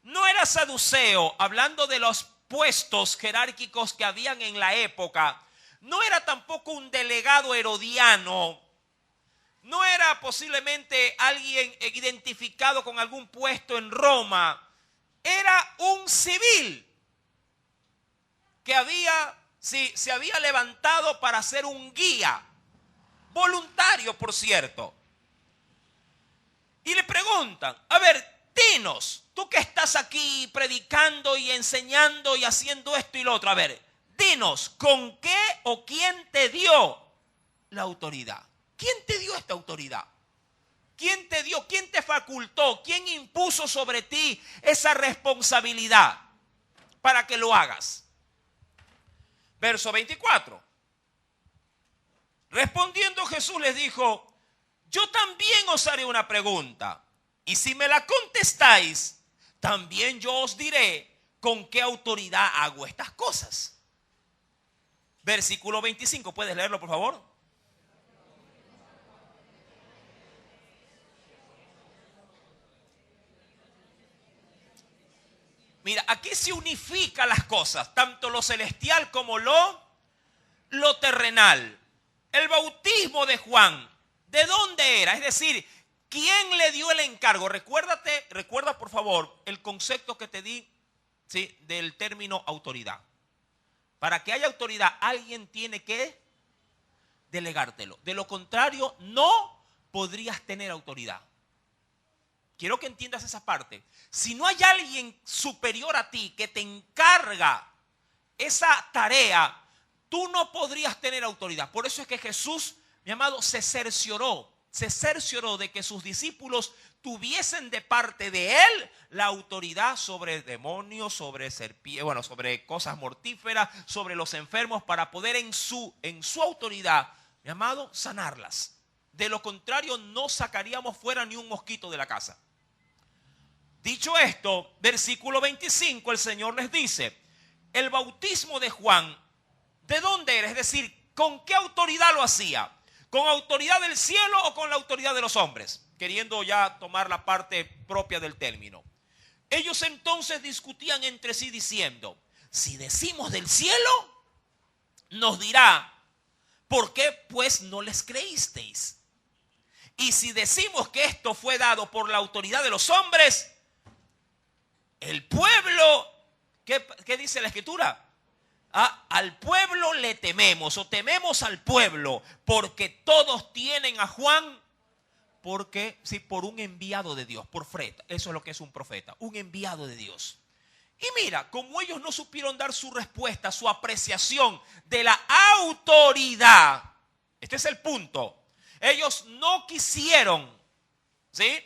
no era saduceo, hablando de los puestos jerárquicos que habían en la época, no era tampoco un delegado herodiano, no era posiblemente alguien identificado con algún puesto en Roma, era un civil que se había levantado para ser un guía, voluntario por cierto. Y le preguntan, a ver, dinos, tú que estás aquí predicando y enseñando y haciendo esto y lo otro, a ver, dinos, ¿con qué o quién te dio la autoridad? ¿Quién te dio esta autoridad? ¿Quién te dio, quién te facultó, quién impuso sobre ti esa responsabilidad para que lo hagas? Verso 24. Respondiendo Jesús les dijo, yo también os haré una pregunta, y si me la contestáis, también yo os diré con qué autoridad hago estas cosas. Versículo 25, ¿puedes leerlo por favor? Mira, aquí se unifica las cosas, tanto lo celestial como lo terrenal. El bautismo de Juan, ¿de dónde era? Es decir, ¿quién le dio el encargo? Recuerda por favor el concepto que te di, ¿sí?, del término autoridad. Para que haya autoridad, alguien tiene que delegártelo. De lo contrario, no podrías tener autoridad. Quiero que entiendas esa parte. Si no hay alguien superior a ti que te encarga esa tarea, tú no podrías tener autoridad. Por eso es que Jesús, mi amado, se cercioró de que sus discípulos tuviesen de parte de él la autoridad sobre demonios, sobre serpientes, sobre cosas mortíferas, sobre los enfermos, para poder en su autoridad, mi amado, sanarlas. De lo contrario, no sacaríamos fuera ni un mosquito de la casa. Dicho esto, versículo 25, el Señor les dice, el bautismo de Juan, ¿de dónde era? Es decir, ¿con qué autoridad lo hacía? ¿Con autoridad del cielo o con la autoridad de los hombres? Queriendo ya tomar la parte propia del término. Ellos entonces discutían entre sí diciendo, si decimos del cielo, nos dirá, ¿por qué pues no les creísteis? Y si decimos que esto fue dado por la autoridad de los hombres, el pueblo, ¿qué dice la Escritura? Al pueblo le tememos, o tememos al pueblo, porque todos tienen a Juan, por un enviado de Dios, por profeta. Eso es lo que es un profeta, un enviado de Dios. Y mira, como ellos no supieron dar su respuesta, su apreciación de la autoridad, este es el punto. Ellos no quisieron, ¿sí?,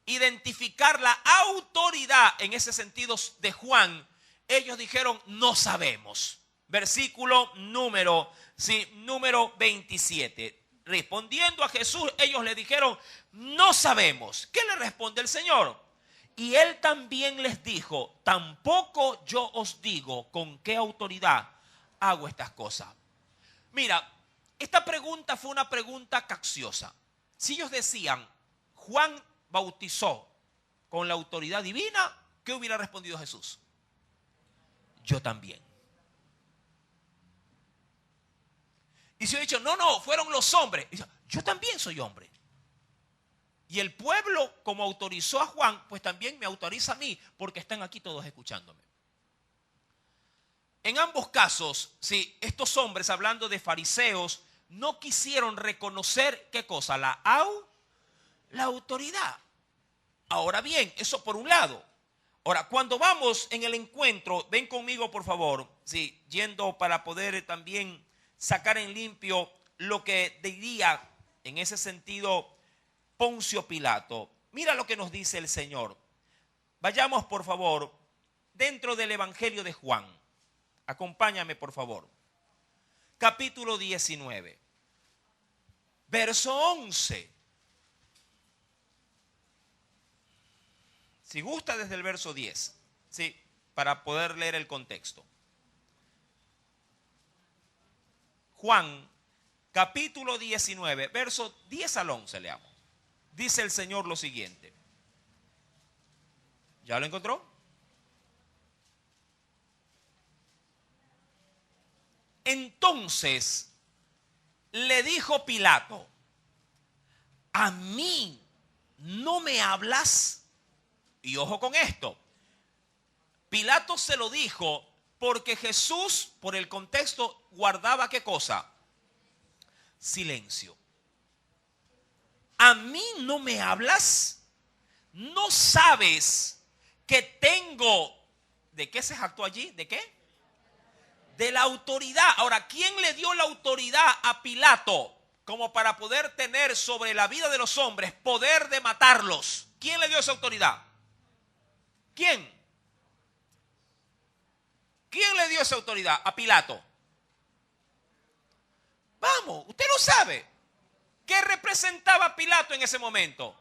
identificar la autoridad en ese sentido de Juan. Ellos dijeron, no sabemos. Versículo número 27. Respondiendo a Jesús, ellos le dijeron, no sabemos. ¿Qué le responde el Señor? Y él también les dijo, tampoco yo os digo con qué autoridad hago estas cosas. Mira, esta pregunta fue una pregunta capciosa. Si ellos decían, Juan bautizó con la autoridad divina, ¿qué hubiera respondido Jesús? Yo también. Y si yo he dicho, no, fueron los hombres. Yo también soy hombre. Y el pueblo, como autorizó a Juan, pues también me autoriza a mí, porque están aquí todos escuchándome. En ambos casos, sí, estos hombres, hablando de fariseos, no quisieron reconocer, ¿qué cosa? La autoridad. Ahora bien, eso por un lado. Ahora, cuando vamos en el encuentro, ven conmigo por favor, sí, yendo para poder también sacar en limpio lo que diría en ese sentido Poncio Pilato. Mira lo que nos dice el Señor. Vayamos por favor dentro del Evangelio de Juan. Acompáñame por favor. Capítulo 19. Verso 11. Si gusta desde el verso 10. Sí, para poder leer el contexto. Juan, capítulo 19, verso 10 al 11 leamos. Dice el Señor lo siguiente. ¿Ya lo encontró? Entonces le dijo Pilato, ¿a mí no me hablas? Y ojo con esto. Pilato se lo dijo porque Jesús, por el contexto, guardaba ¿qué cosa? Silencio. ¿A mí no me hablas? ¿No sabes que tengo? ¿De qué se jactó allí? ¿De qué? De la autoridad. Ahora, ¿quién le dio la autoridad a Pilato como para poder tener sobre la vida de los hombres poder de matarlos? ¿Quién le dio esa autoridad? ¿Quién? ¿Quién le dio esa autoridad a Pilato? Vamos, usted lo sabe. ¿Qué representaba Pilato en ese momento?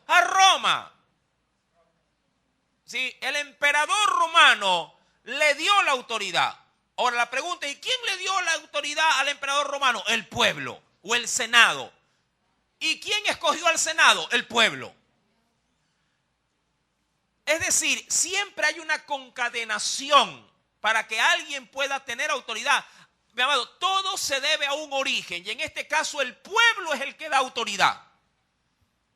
A Roma. Sí, el emperador romano le dio la autoridad. Ahora la pregunta es, ¿y quién le dio la autoridad al emperador romano? El pueblo o el Senado. ¿Y quién escogió al Senado? El pueblo. Es decir, siempre hay una concadenación para que alguien pueda tener autoridad. Mi amado, todo se debe a un origen y en este caso el pueblo es el que da autoridad.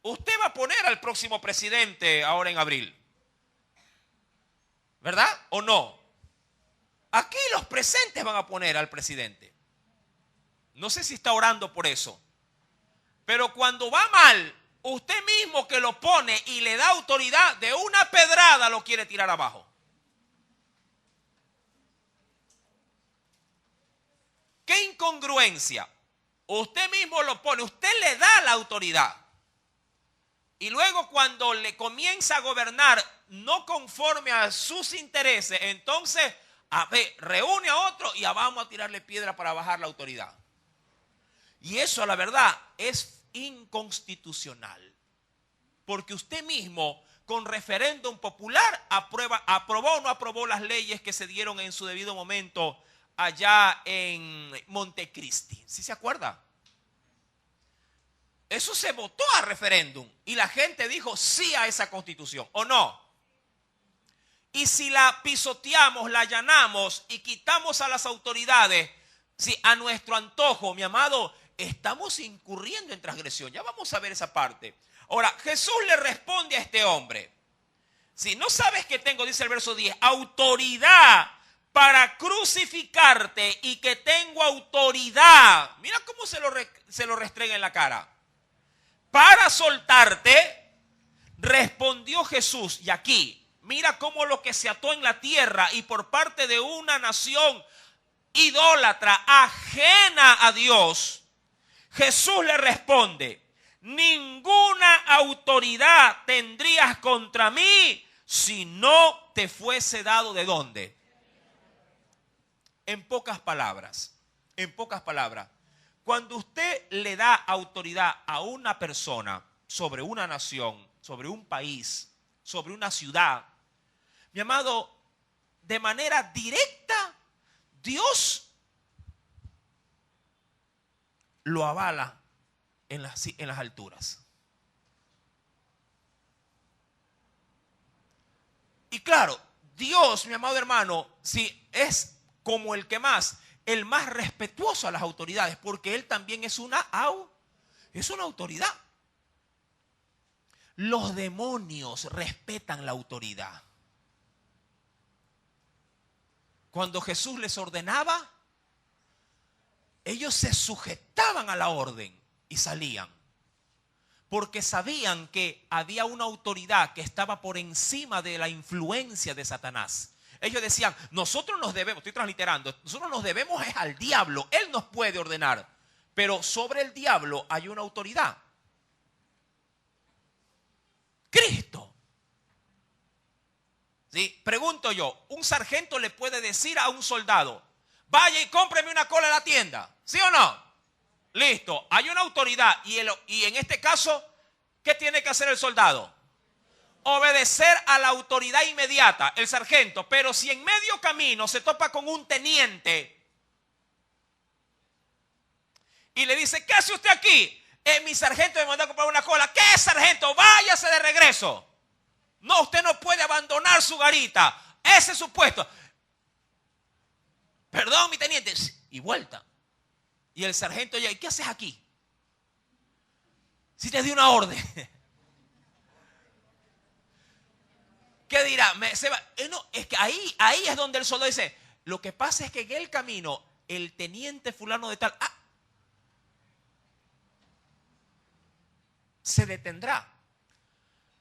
Usted va a poner al próximo presidente ahora en abril, ¿verdad? ¿O no? Aquí los presentes van a poner al presidente. No sé si está orando por eso. Pero cuando va mal, usted mismo que lo pone y le da autoridad, de una pedrada lo quiere tirar abajo. ¿Qué incongruencia? Usted mismo lo pone, usted le da la autoridad. Y luego cuando le comienza a gobernar no conforme a sus intereses, entonces reúne a otro y vamos a tirarle piedra para bajar la autoridad. Y eso, la verdad, es inconstitucional. Porque usted mismo, con referéndum popular, aprobó o no aprobó las leyes que se dieron en su debido momento allá en Montecristi. ¿Sí se acuerda? Eso se votó a referéndum y la gente dijo sí a esa constitución, ¿o no? Y si la pisoteamos, la allanamos y quitamos a las autoridades, si a nuestro antojo, mi amado, estamos incurriendo en transgresión. Ya vamos a ver esa parte. Ahora, Jesús le responde a este hombre. Si no sabes que tengo, dice el verso 10, autoridad para crucificarte y que tengo autoridad. Mira cómo se lo restrega en la cara. Para soltarte, respondió Jesús. Y aquí, mira cómo lo que se ató en la tierra y por parte de una nación idólatra, ajena a Dios, Jesús le responde, ninguna autoridad tendrías contra mí si no te fuese dado ¿de dónde? En pocas palabras, cuando usted le da autoridad a una persona sobre una nación, sobre un país, sobre una ciudad, mi amado, de manera directa, Dios lo avala en las alturas. Y claro, Dios, mi amado hermano, si es como el más respetuoso a las autoridades, porque Él también es una autoridad. Los demonios respetan la autoridad. Cuando Jesús les ordenaba, ellos se sujetaban a la orden y salían. Porque sabían que había una autoridad que estaba por encima de la influencia de Satanás. Ellos decían, nosotros nos debemos, estoy transliterando, nosotros nos debemos es al diablo. Él nos puede ordenar. Pero sobre el diablo hay una autoridad. Cristo. ¿Sí? Pregunto yo, un sargento le puede decir a un soldado, vaya y cómpreme una cola en la tienda, ¿sí o no? Listo, hay una autoridad y en este caso, ¿qué tiene que hacer el soldado? Obedecer a la autoridad inmediata, el sargento. Pero si en medio camino se topa con un teniente y le dice, ¿qué hace usted aquí? Mi sargento me mandó a comprar una cola. ¿Qué sargento? Váyase de regreso. No, usted no puede abandonar su garita. Ese es su puesto. Perdón, mi teniente. Y vuelta. Y el sargento ya, ¿y qué haces aquí? Si te di una orden. ¿Qué dirá? No, es que ahí es donde el soldado dice, lo que pasa es que en el camino, el teniente fulano de tal, se detendrá.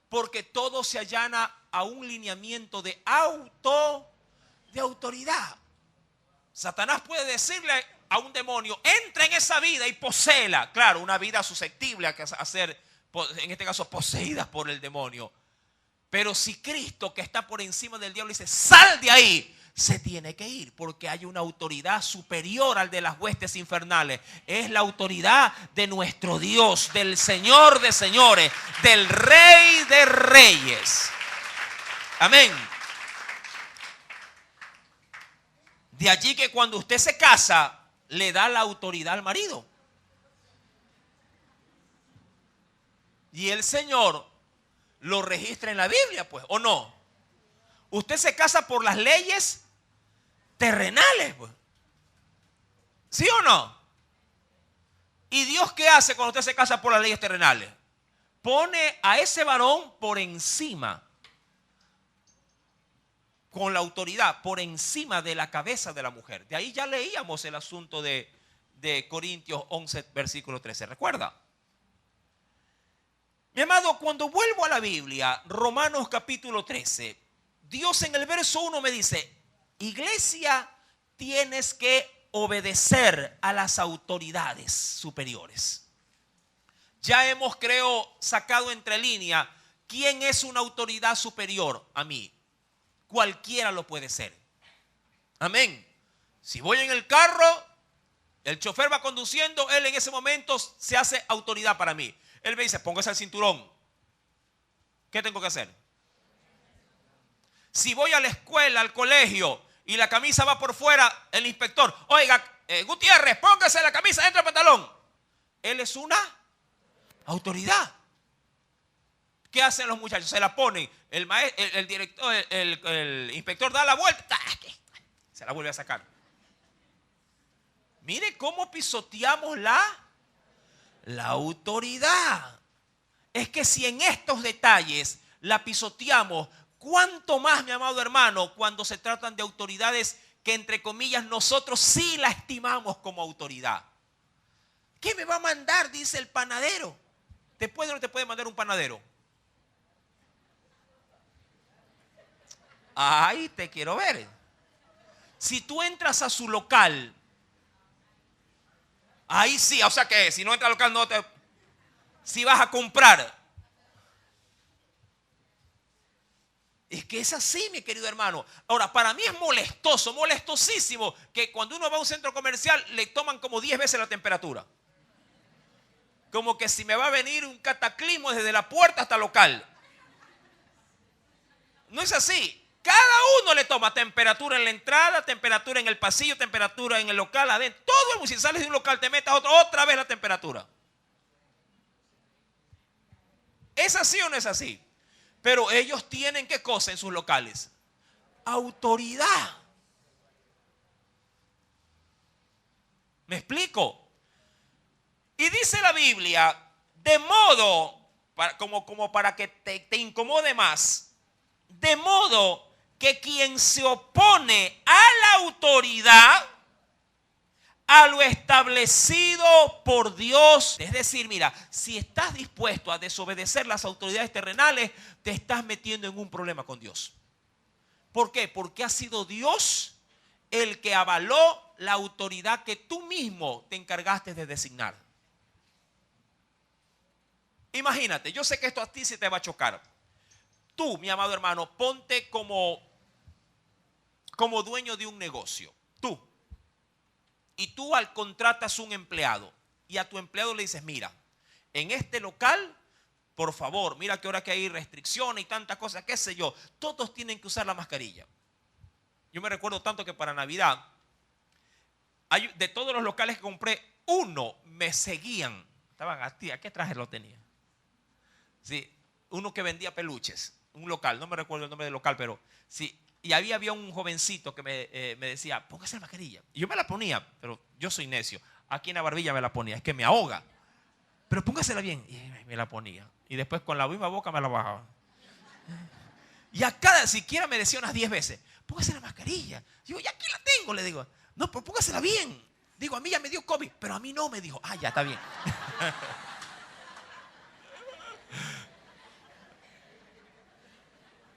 Porque todo se allana a un lineamiento de autoridad. Satanás puede decirle a un demonio, entra en esa vida y poséela. Claro, una vida susceptible a ser, en este caso, poseída por el demonio. Pero si Cristo, que está por encima del diablo, dice, sal de ahí, se tiene que ir, porque hay una autoridad superior al de las huestes infernales. Es la autoridad de nuestro Dios, del Señor de señores, del Rey de reyes. Amén. De allí que cuando usted se casa, le da la autoridad al marido. Y el Señor lo registra en la Biblia, pues, ¿o no? Usted se casa por las leyes terrenales, pues. ¿Sí o no? ¿Y Dios qué hace cuando usted se casa por las leyes terrenales? Pone a ese varón por encima, con la autoridad, por encima de la cabeza de la mujer. De ahí ya leíamos el asunto de Corintios 11, versículo 13. ¿Recuerda? Mi amado, cuando vuelvo a la Biblia, Romanos capítulo 13, Dios en el verso 1 me dice, iglesia, tienes que obedecer a las autoridades superiores. Ya hemos, creo, sacado entre líneas quién es una autoridad superior a mí. Cualquiera lo puede ser. Amén. Si voy en el carro, el chofer va conduciendo, él en ese momento se hace autoridad para mí. Él me dice, póngase el cinturón. ¿Qué tengo que hacer? Si voy a la escuela, al colegio, y la camisa va por fuera, el inspector, oiga, Gutiérrez, póngase la camisa dentro del pantalón. Él es una autoridad. ¿Qué hacen los muchachos? Se la ponen. El director, el inspector da la vuelta. Se la vuelve a sacar. Mire cómo pisoteamos la autoridad. Es que si en estos detalles la pisoteamos, ¿cuánto más, mi amado hermano, cuando se tratan de autoridades que, entre comillas, nosotros sí la estimamos como autoridad? ¿Qué me va a mandar? Dice el panadero. ¿Te puede o no te puede mandar un panadero? Ay, te quiero ver. Si tú entras a su local, ahí sí, o sea que si no entras al local, no te... Si vas a comprar. Es que es así, mi querido hermano. Ahora, para mí es molestoso, molestosísimo, que cuando uno va a un centro comercial le toman como 10 veces la temperatura. Como que si me va a venir un cataclismo desde la puerta hasta el local. No es así. Cada uno le toma temperatura en la entrada, temperatura en el pasillo, temperatura en el local, adentro. Todo, si sales de un local te metas otra vez la temperatura. ¿Es así o no es así? Pero ellos tienen ¿qué cosa en sus locales? Autoridad. ¿Me explico? Y dice la Biblia, de modo, como para que te incomode más, de modo que quien se opone a la autoridad, a lo establecido por Dios, es decir, mira, si estás dispuesto a desobedecer las autoridades terrenales, te estás metiendo en un problema con Dios. ¿Por qué? Porque ha sido Dios el que avaló la autoridad que tú mismo te encargaste de designar. Imagínate, yo sé que esto a ti se te va a chocar. Tú, mi amado hermano, ponte como dueño de un negocio. Tú. Y tú contratas un empleado. Y a tu empleado le dices, mira, en este local, por favor, mira que ahora que hay restricciones y tantas cosas, qué sé yo, todos tienen que usar la mascarilla. Yo me recuerdo tanto que para Navidad, de todos los locales que compré, uno me seguían. Estaban a ti, ¿a qué traje lo tenía? Sí, uno que vendía peluches, un local, no me recuerdo el nombre del local, pero sí. Y había un jovencito que me decía, póngase la mascarilla. Y yo me la ponía, pero yo soy necio. Aquí en la barbilla me la ponía, es que me ahoga. Pero póngasela bien. Y me la ponía. Y después con la misma boca me la bajaba. Y a cada, siquiera me decía unas 10 veces, póngase la mascarilla. Digo, ya aquí la tengo, le digo. No, pero póngasela bien. Digo, a mí ya me dio COVID, pero a mí no, me dijo. Ah, ya, está bien.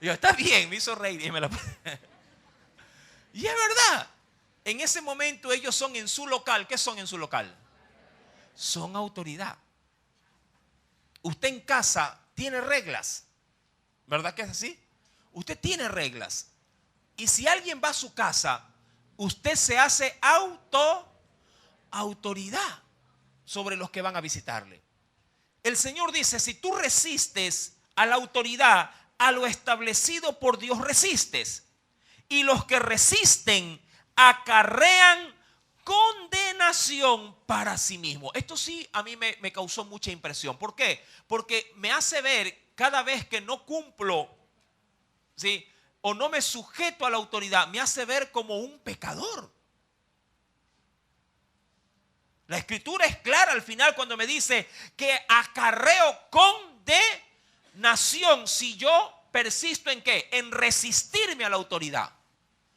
Y yo, está bien, me hizo reír. Y es verdad. En ese momento ellos son en su local. ¿Qué son en su local? Son autoridad. Usted en casa tiene reglas. ¿Verdad que es así? Usted tiene reglas. Y si alguien va a su casa, usted se hace autoridad sobre los que van a visitarle. El Señor dice, si tú resistes a la autoridad, a lo establecido por Dios resistes. Y los que resisten acarrean condenación para sí mismos. Esto sí a mí me causó mucha impresión. ¿Por qué? Porque me hace ver cada vez que no cumplo, ¿sí?, o no me sujeto a la autoridad, me hace ver como un pecador. La escritura es clara al final cuando me dice que acarreo condenación si yo persisto en ¿qué? En resistirme a la autoridad.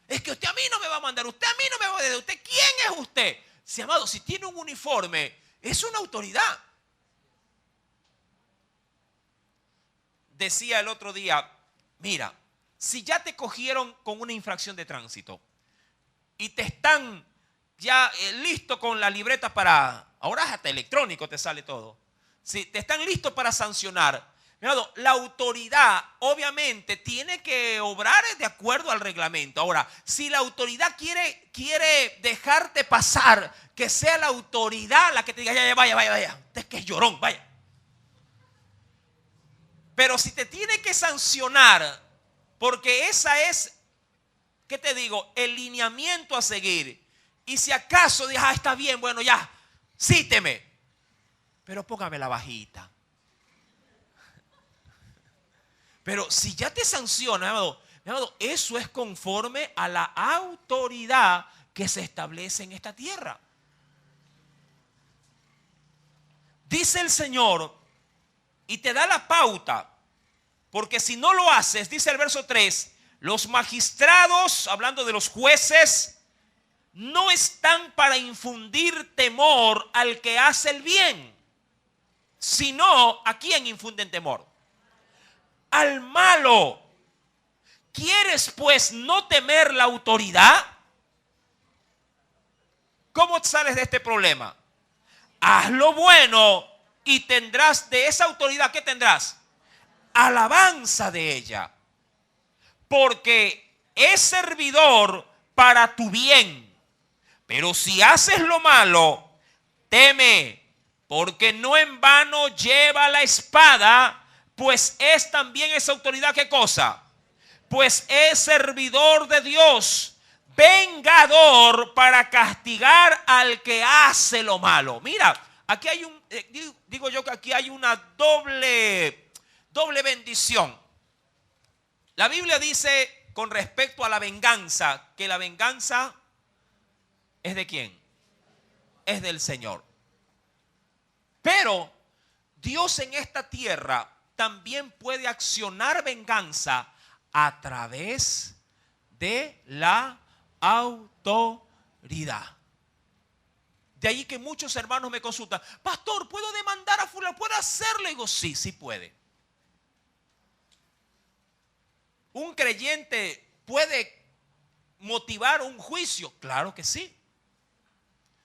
Es que usted a mí no me va a mandar, usted a mí no me va a mandar, ¿usted quién es usted? Si, amado, si tiene un uniforme, es una autoridad. Decía el otro día, mira, si ya te cogieron con una infracción de tránsito y te están ya listo con la libreta para, ahora hasta electrónico te sale todo. Si te están listos para sancionar, mirado, la autoridad obviamente tiene que obrar de acuerdo al reglamento. Ahora, si la autoridad quiere dejarte pasar, que sea la autoridad la que te diga, ya, vaya, usted es que es llorón, vaya. Pero si te tiene que sancionar, porque esa es, ¿qué te digo?, el lineamiento a seguir. Y si acaso dices, está bien, bueno, ya, cíteme, pero póngame la bajita. Pero si ya te sanciona, mi amado, eso es conforme a la autoridad que se establece en esta tierra. Dice el Señor y te da la pauta, porque si no lo haces, dice el verso 3, los magistrados, hablando de los jueces, no están para infundir temor al que hace el bien, sino ¿a quién infunden temor? Al malo. ¿Quieres pues no temer la autoridad? ¿Cómo sales de este problema? Haz lo bueno y tendrás de esa autoridad, ¿qué tendrás? Alabanza de ella. Porque es servidor para tu bien. Pero si haces lo malo, teme, porque no en vano lleva la espada, pues es también esa autoridad, ¿qué cosa? pues es servidor de Dios, vengador para castigar al que hace lo malo. Mira, aquí hay digo yo que aquí hay una doble bendición. La Biblia dice con respecto a la venganza, que la venganza es ¿de quién? Es del Señor. Pero Dios en esta tierra también puede accionar venganza a través de la autoridad. De ahí que muchos hermanos me consultan: pastor, ¿puedo demandar a fulano? ¿Puedo hacerlo? Y digo, sí, sí puede. ¿Un creyente puede motivar un juicio? Claro que sí.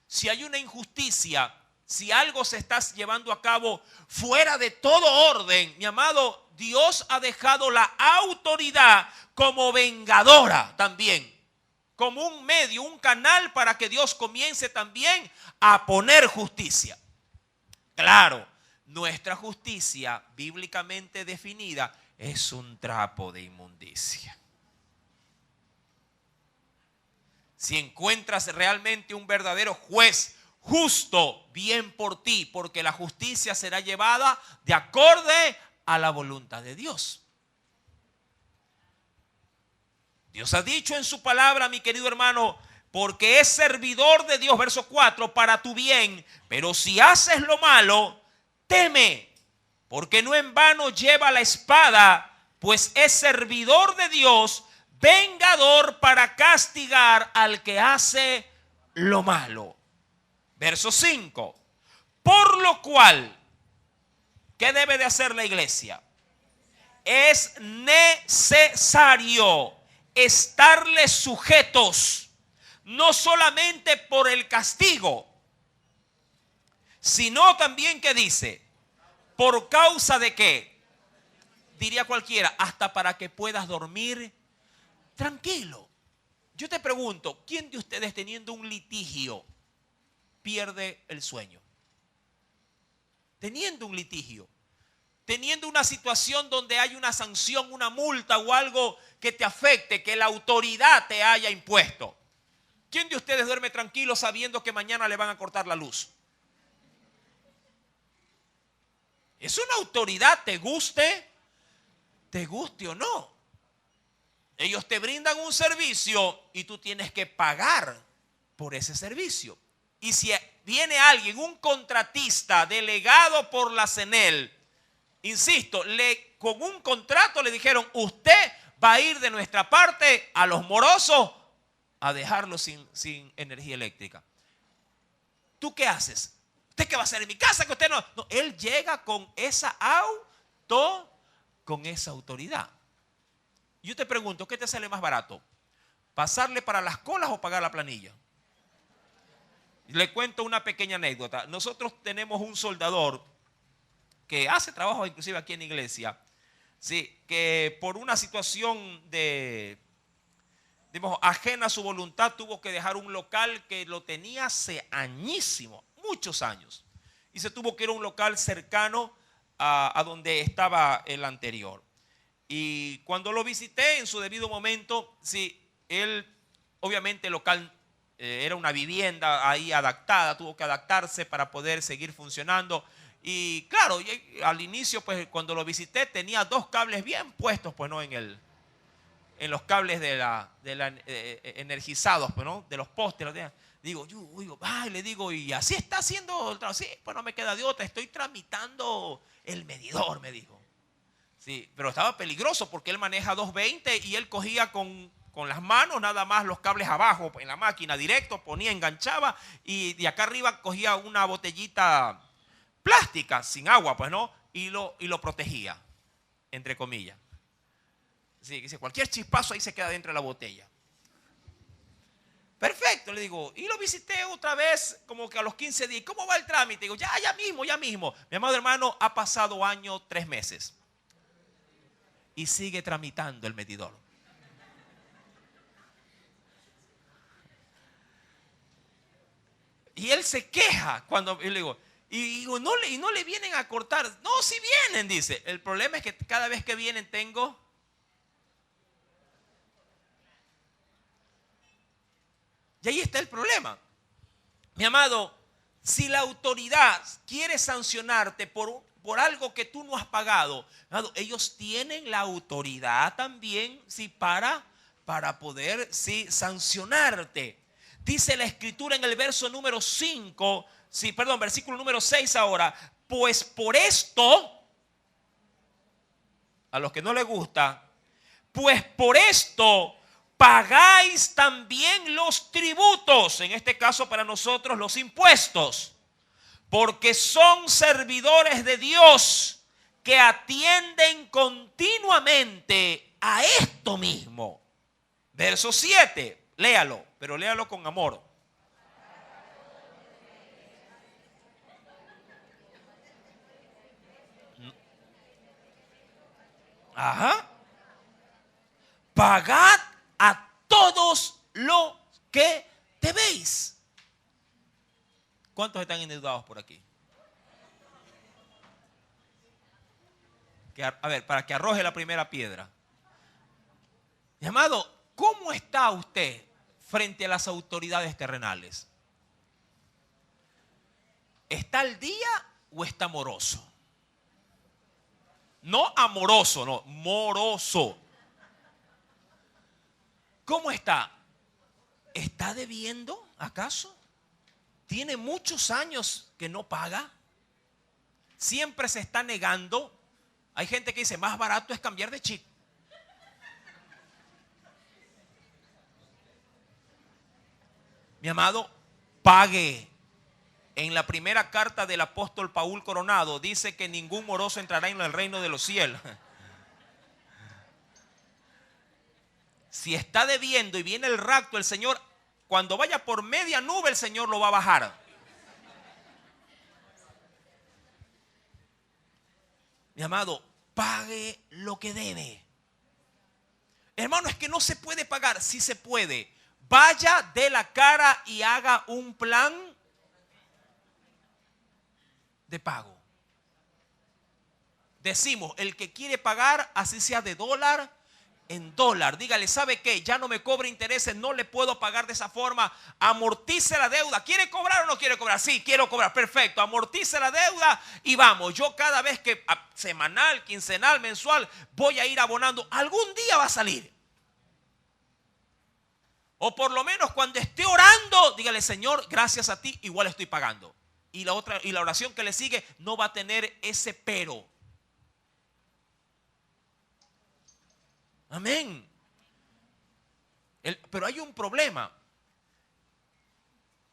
Si hay una injusticia, si algo se está llevando a cabo fuera de todo orden, mi amado, Dios ha dejado la autoridad como vengadora también, como un medio, un canal para que Dios comience también a poner justicia. Claro, nuestra justicia bíblicamente definida es un trapo de inmundicia. Si encuentras realmente un verdadero juez justo, bien por ti, porque la justicia será llevada de acorde a la voluntad de Dios. Dios ha dicho en su palabra, mi querido hermano, porque es servidor de Dios, verso 4, para tu bien, pero si haces lo malo, teme, porque no en vano lleva la espada, pues es servidor de Dios, vengador para castigar al que hace lo malo. Verso 5. Por lo cual, ¿qué debe de hacer la iglesia? Es necesario estarle sujetos, no solamente por el castigo, sino también, ¿qué dice? ¿Por causa de qué? Diría cualquiera, hasta para que puedas dormir tranquilo. Yo te pregunto, ¿quién de ustedes teniendo un litigio pierde el sueño? Teniendo un litigio, teniendo una situación donde hay una sanción, una multa o algo que te afecte, que la autoridad te haya impuesto. ¿Quién de ustedes duerme tranquilo sabiendo que mañana le van a cortar la luz? Es una autoridad, te guste o no. Ellos te brindan un servicio y tú tienes que pagar por ese servicio. Y si viene alguien, un contratista delegado por la CENEL, insisto, con un contrato le dijeron: usted va a ir de nuestra parte a los morosos a dejarlo sin energía eléctrica. ¿Tú qué haces? ¿Usted qué va a hacer en mi casa? Que usted no. Él llega con esa autoridad. Yo te pregunto, ¿qué te sale más barato? ¿Pasarle para las colas o pagar la planilla? Le cuento una pequeña anécdota. Nosotros tenemos un soldador que hace trabajo inclusive aquí en la iglesia, sí, que por una situación digamos, ajena a su voluntad, tuvo que dejar un local que lo tenía hace añísimo, muchos años, y se tuvo que ir a un local cercano a donde estaba el anterior. Y cuando lo visité en su debido momento, sí, él, obviamente el local era una vivienda ahí adaptada, tuvo que adaptarse para poder seguir funcionando. Y claro, al inicio, pues cuando lo visité, tenía 2 cables bien puestos, pues no, en los cables energizados, pues no, de los postes. Digo, le digo, y así está haciendo, sí, pues no me queda de otra, estoy tramitando el medidor, me dijo. Sí, pero estaba peligroso porque él maneja 220 y él cogía con las manos nada más los cables abajo en la máquina, directo, ponía, enganchaba, y de acá arriba cogía una botellita plástica sin agua, pues no, y lo protegía, entre comillas. Sí, dice, cualquier chispazo ahí se queda dentro de la botella. Perfecto, le digo, y lo visité otra vez como que a los 15 días. ¿Cómo va el trámite? Digo, ya mismo. Mi amado hermano, ha pasado año 3 meses. Y sigue tramitando el medidor. Y él se queja cuando yo le digo, no le vienen a cortar. No, sí vienen, dice. El problema es que cada vez que vienen tengo Y ahí está el problema. Mi amado, si la autoridad quiere sancionarte por algo que tú no has pagado, amado, ellos tienen la autoridad también, sí, para poder, sí, sancionarte. Dice la escritura en el verso número 5, sí, perdón, versículo número 6 ahora. Pues por esto, a los que no les gusta, pues por esto pagáis también los tributos, en este caso para nosotros los impuestos, porque son servidores de Dios que atienden continuamente a esto mismo. Verso 7, léalo, pero léalo con amor. Ajá. Pagad a todos los que debéis. ¿Cuántos están endeudados por aquí? A ver, para que arroje la primera piedra. Mi amado, ¿cómo está usted frente a las autoridades terrenales? ¿Está al día o está moroso? No amoroso, no, moroso. ¿Cómo está? ¿Está debiendo acaso? ¿Tiene muchos años que no paga? ¿Siempre se está negando? Hay gente que dice, más barato es cambiar de chip. Mi amado, pague. En la primera carta del apóstol Paul Coronado dice que ningún moroso entrará en el reino de los cielos. Si está debiendo y viene el rapto, el Señor, cuando vaya por media nube, el Señor lo va a bajar. Mi amado, pague lo que debe. Hermano, es que no se puede pagar. Sí se puede. Vaya de la cara y haga un plan de pago. Decimos, el que quiere pagar, así sea de dólar en dólar, dígale, ¿sabe qué? Ya no me cobre intereses, no le puedo pagar de esa forma. Amortice la deuda. ¿Quiere cobrar o no quiere cobrar? Sí, quiero cobrar. Perfecto. Amortice la deuda y vamos. Yo cada vez que semanal, quincenal, mensual, voy a ir abonando. Algún día va a salir. O por lo menos cuando esté orando, dígale, Señor, gracias a ti, igual estoy pagando. Y la oración que le sigue no va a tener ese pero. Amén. Pero hay un problema.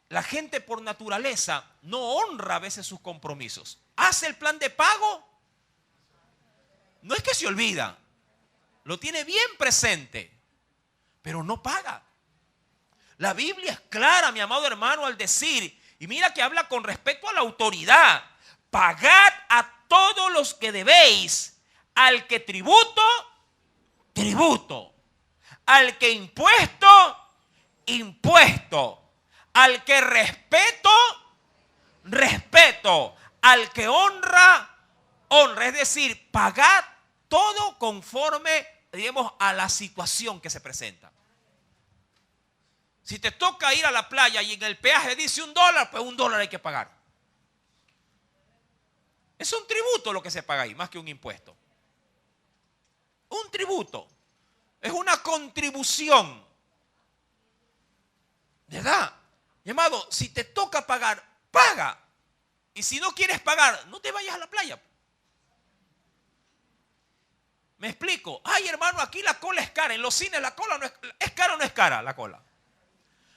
La gente por naturaleza no honra a veces sus compromisos. Hace el plan de pago. No es que se olvida. Lo tiene bien presente. Pero no paga. La Biblia es clara, mi amado hermano, al decir, y mira que habla con respecto a la autoridad. Pagad a todos los que debéis. Al que tributo, tributo. Al que impuesto, impuesto. Al que respeto, respeto. Al que honra, honra. Es decir, pagad todo conforme, digamos, a la situación que se presenta. Si te toca ir a la playa y en el peaje dice $1, pues $1 hay que pagar. Es un tributo lo que se paga ahí, más que un impuesto. Un tributo. Es una contribución. ¿Verdad? Llamado, si te toca pagar, paga. Y si no quieres pagar, no te vayas a la playa. ¿Me explico? Ay, hermano, aquí la cola es cara. En los cines la cola no es cara o no es cara la cola.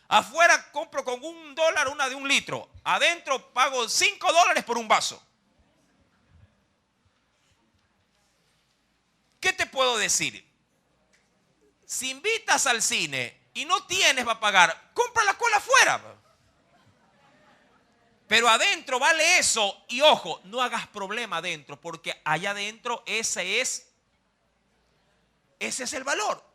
Afuera compro con $1 una de 1 litro. Adentro pago $5 por un vaso. ¿Qué te puedo decir? Si invitas al cine y no tienes para pagar, compra la cola afuera. Pero adentro vale eso. Y ojo, no hagas problema adentro, porque allá adentro ese es el valor.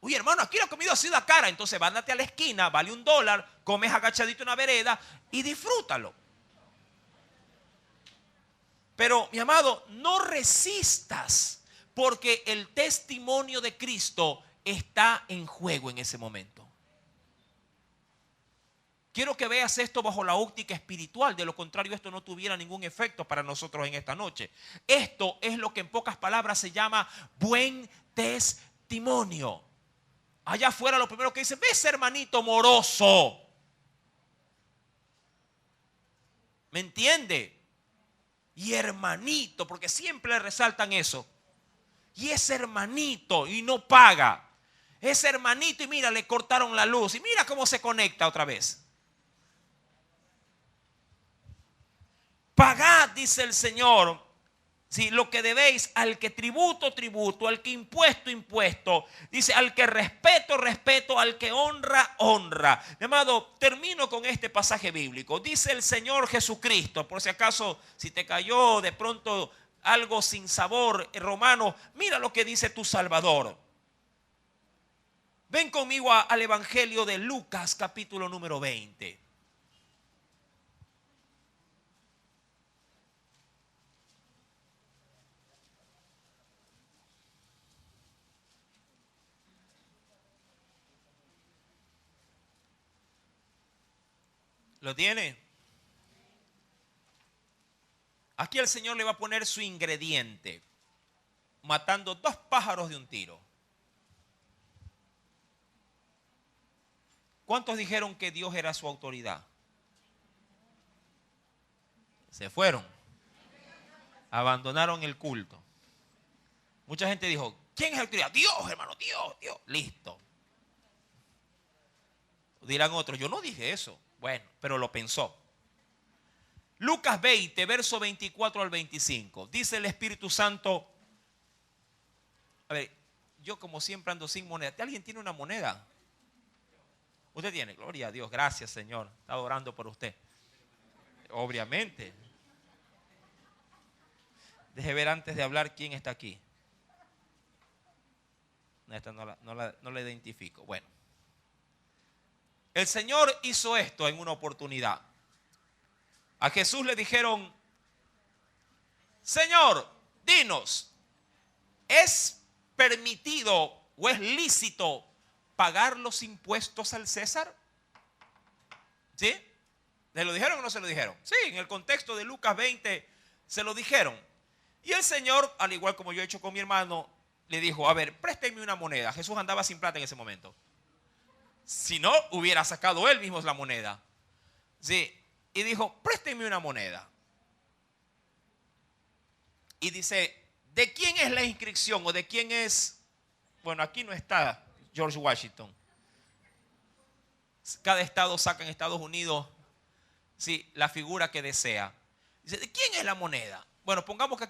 Uy, hermano, aquí la comida ha sido cara. Entonces vándate a la esquina, vale $1, comes agachadito en una vereda y disfrútalo. Pero, mi amado, no resistas, porque el testimonio de Cristo está en juego en ese momento. Quiero que veas esto bajo la óptica espiritual. De lo contrario, esto no tuviera ningún efecto para nosotros en esta noche. Esto es lo que en pocas palabras se llama buen testimonio. Allá afuera lo primero que dice, ves hermanito moroso. ¿Me entiende? Y hermanito, porque siempre le resaltan eso. Y es hermanito y no paga. Es hermanito y mira, le cortaron la luz. Y mira cómo se conecta otra vez. Pagad, dice el Señor, si lo que debéis, al que tributo, tributo, al que impuesto, impuesto. Dice, al que respeto, respeto, al que honra, honra. Mi amado, termino con este pasaje bíblico. Dice el Señor Jesucristo, por si acaso, si te cayó de pronto algo sin sabor, Romano, mira lo que dice tu Salvador. Ven conmigo al Evangelio de Lucas, capítulo número 20. ¿Lo tiene? Aquí el Señor le va a poner su ingrediente, matando 2 pájaros de un tiro. ¿Cuántos dijeron que Dios era su autoridad? Se fueron. Abandonaron el culto. Mucha gente dijo, ¿quién es la autoridad? Dios, hermano, Dios, Dios. Listo. Dirán otros, yo no dije eso. Bueno, pero lo pensó. Lucas 20, verso 24 al 25. Dice el Espíritu Santo. A ver, yo como siempre ando sin moneda. ¿Alguien tiene una moneda? Usted tiene, gloria a Dios, gracias Señor. Estaba orando por usted. Obviamente. Deje ver antes de hablar quién está aquí. Esta no la identifico. Bueno. El Señor hizo esto en una oportunidad. A Jesús le dijeron, Señor, dinos, ¿es permitido o es lícito pagar los impuestos al César? ¿Sí? ¿Se lo dijeron o no se lo dijeron? Sí, en el contexto de Lucas 20 se lo dijeron. Y el Señor, al igual como yo he hecho con mi hermano, le dijo, a ver, présteme una moneda. Jesús andaba sin plata en ese momento. Si no, hubiera sacado él mismo la moneda. Sí. Y dijo, présteme una moneda. Y dice, ¿de quién es la inscripción? ¿O de quién es? Bueno, aquí no está George Washington. Cada estado saca en Estados Unidos, sí, la figura que desea. Dice, ¿de quién es la moneda? Bueno,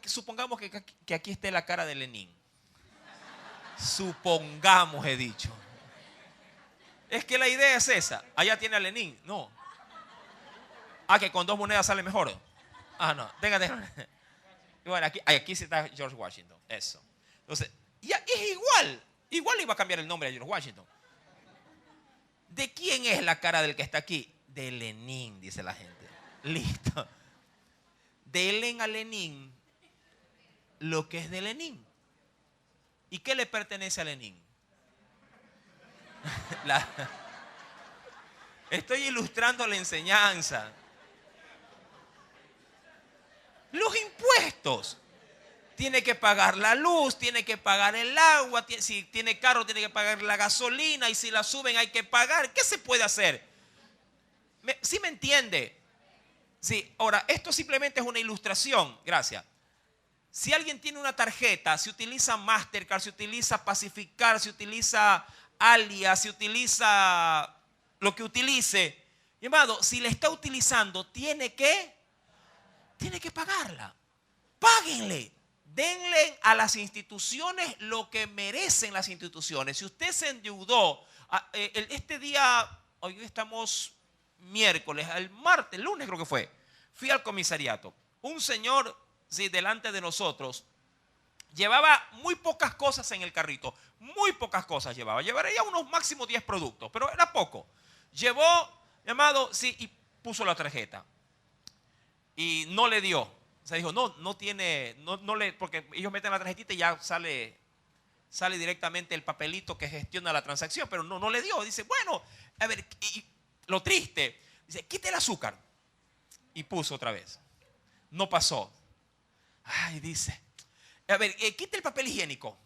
supongamos que aquí esté la cara de Lenin. Supongamos, he dicho. Es que la idea es esa. Allá tiene a Lenin. No. Ah, que con 2 monedas sale mejor. Ah, no. Tenga. Bueno, aquí sí está George Washington. Eso. Entonces, ya es igual. Igual iba a cambiar el nombre a George Washington. ¿De quién es la cara del que está aquí? De Lenin, dice la gente. Listo. Denle a Lenin lo que es de Lenin. ¿Y qué le pertenece a Lenin? Estoy ilustrando la enseñanza. Los impuestos. Tiene que pagar la luz, tiene que pagar el agua, si tiene carro tiene que pagar la gasolina y si la suben hay que pagar. ¿Qué se puede hacer? ¿Sí me entiende? Sí, ahora, esto simplemente es una ilustración. Gracias. Si alguien tiene una tarjeta, si utiliza Mastercard, si utiliza Pacificar, si utiliza Alias, si utiliza lo que utilice, mi amado, si la está utilizando, tiene que pagarla. Páguenle. Denle a las instituciones lo que merecen las instituciones. Si usted se endeudó, este día, hoy estamos miércoles, el martes, el lunes creo que fue, fui al comisariato. Un señor, sí, delante de nosotros, llevaba muy pocas cosas en el carrito. Muy pocas cosas llevaba. Llevaría unos máximo 10 productos, pero era poco. Llevó, llamado, sí, y puso la tarjeta. Y no le dio. O sea, dijo, no tiene, no le, porque ellos meten la tarjetita y ya sale directamente el papelito que gestiona la transacción, pero no le dio. Dice, bueno, a ver, y lo triste, Dice, quite el azúcar. Y puso otra vez. No pasó. Ay, dice, a ver, quite el papel higiénico.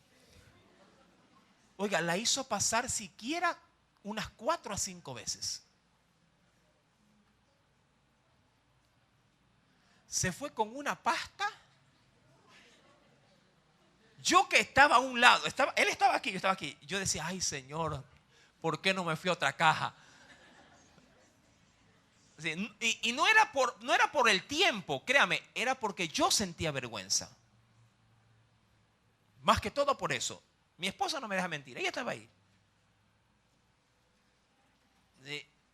Oiga, la hizo pasar siquiera unas 4 a 5 veces. Se fue con una pasta. Yo que estaba a un lado, él estaba aquí, yo estaba aquí. Yo decía, ay Señor, ¿por qué no me fui a otra caja? Y no era por el tiempo, créame, era porque yo sentía vergüenza. Más que todo por eso. Mi esposa no me deja mentir, ella estaba ahí.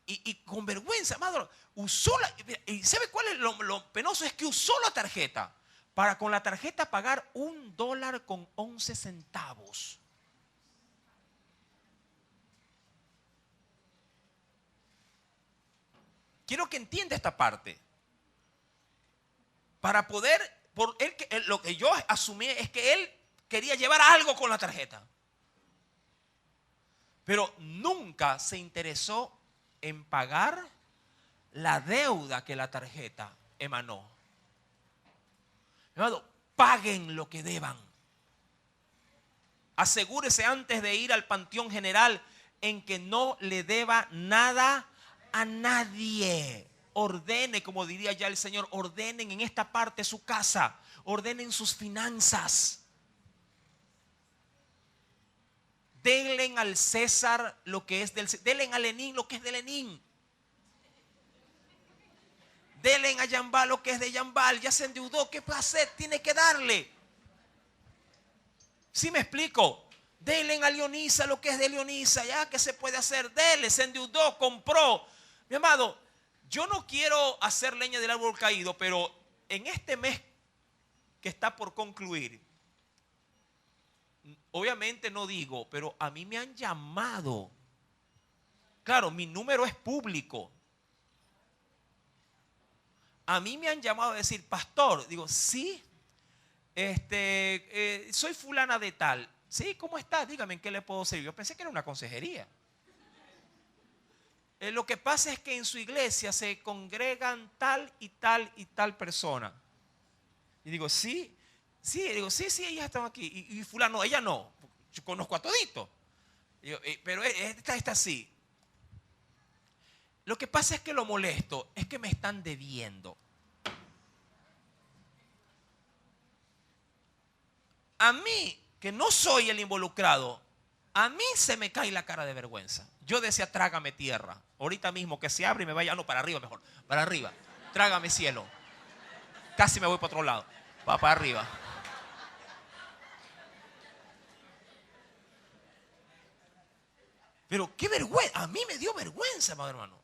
Y con vergüenza, madre, usó y ¿sabe cuál es lo penoso? Es que usó la tarjeta para con la tarjeta pagar $1.11. Quiero que entienda esta parte. Para poder, lo que yo asumí es que él quería llevar algo con la tarjeta. Pero nunca se interesó en pagar la deuda que la tarjeta emanó. Hermano, paguen lo que deban. Asegúrese antes de ir al panteón general en que no le deba nada a nadie. Ordene, como diría ya el Señor, ordenen en esta parte su casa, ordenen sus finanzas. Denle al César lo que es del César. Denle a Lenín lo que es de Lenín. Denle a Yambal lo que es de Yambal. Ya se endeudó. ¿Qué va a hacer? Tiene que darle. ¿Sí me explico? Denle a Leonisa lo que es de Leonisa. Ya, ¿qué se puede hacer? Denle, se endeudó, compró. Mi amado, yo no quiero hacer leña del árbol caído, pero en este mes que está por concluir, obviamente no digo, pero a mí me han llamado. Claro, mi número es público. A mí me han llamado a decir, pastor, digo, sí, soy fulana de tal. Sí, ¿cómo está? Dígame, ¿en qué le puedo servir? Yo pensé que era una consejería. Lo que pasa es que en su iglesia se congregan tal y tal y tal persona. Y digo, sí, ellas están aquí. Y fulano, ella no. Yo conozco a todito. Pero esta está así. Lo que pasa es que lo molesto es que me están debiendo. A mí, que no soy el involucrado, a mí se me cae la cara de vergüenza. Yo decía, trágame tierra. Ahorita mismo que se abre y me vaya, no, para arriba mejor, para arriba. Trágame cielo. Casi me voy para otro lado. Va para arriba. Pero qué vergüenza. A mí me dio vergüenza, hermano.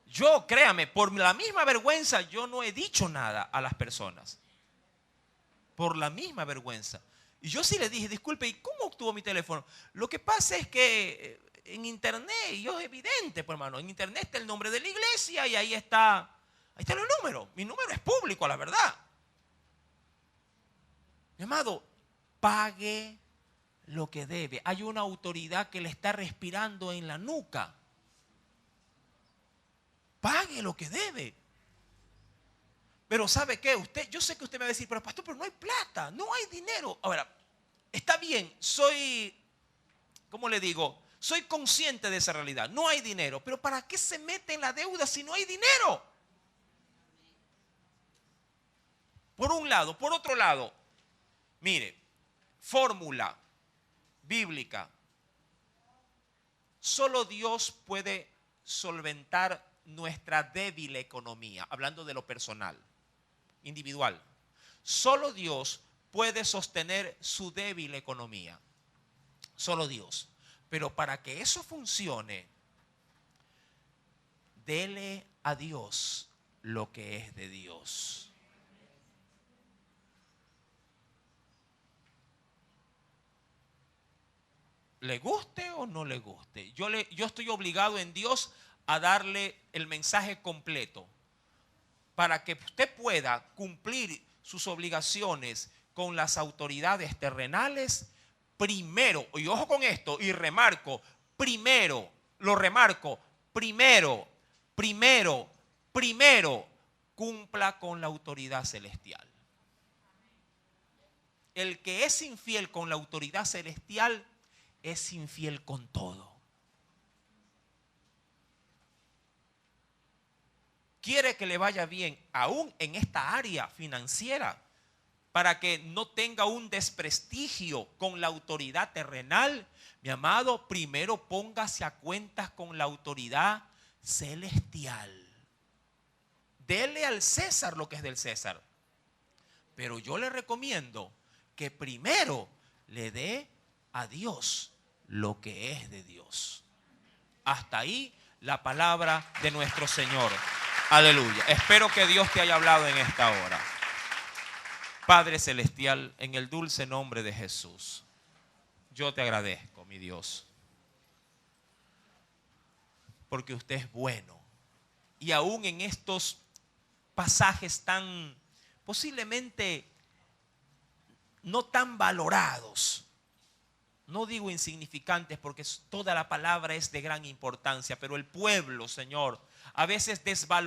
Yo, créame, por la misma vergüenza yo no he dicho nada a las personas. Por la misma vergüenza. Y yo sí le dije, disculpe, ¿y cómo obtuvo mi teléfono? Lo que pasa es que en internet, y es evidente, pues, hermano, en internet está el nombre de la iglesia y ahí están los números. Mi número es público, la verdad. Mi amado, pague lo que debe. Hay una autoridad que le está respirando en la nuca. Pague lo que debe. Pero ¿sabe qué? Yo sé que usted me va a decir, pero pastor, pero no hay plata, no hay dinero. Ahora, está bien, ¿cómo le digo? Soy consciente de esa realidad. No hay dinero, pero ¿para qué se mete en la deuda si no hay dinero? Por un lado. Por otro lado, mire, fórmula bíblica. Solo Dios puede solventar nuestra débil economía, hablando de lo personal, individual. Solo Dios puede sostener su débil economía. Solo Dios. Pero para que eso funcione, dele a Dios lo que es de Dios. Le guste o no le guste, yo estoy obligado en Dios a darle el mensaje completo para que usted pueda cumplir sus obligaciones con las autoridades terrenales primero. Y ojo con esto, y remarco, primero, lo remarco, primero primero, cumpla con la autoridad celestial. El que es infiel con la autoridad celestial es infiel con todo. Quiere que le vaya bien, aún en esta área financiera, para que no tenga un desprestigio con la autoridad terrenal. Mi amado, primero póngase a cuentas con la autoridad celestial. Dele al César lo que es del César. Pero yo le recomiendo que primero le dé a Dios lo que es de Dios. Hasta ahí la palabra de nuestro Señor. Aleluya. Espero que Dios te haya hablado en esta hora. Padre celestial, en el dulce nombre de Jesús, yo te agradezco, mi Dios, porque usted es bueno. Y aún en estos pasajes tan posiblemente no tan valorados, no digo insignificantes porque toda la palabra es de gran importancia, pero el pueblo, Señor, a veces desvalora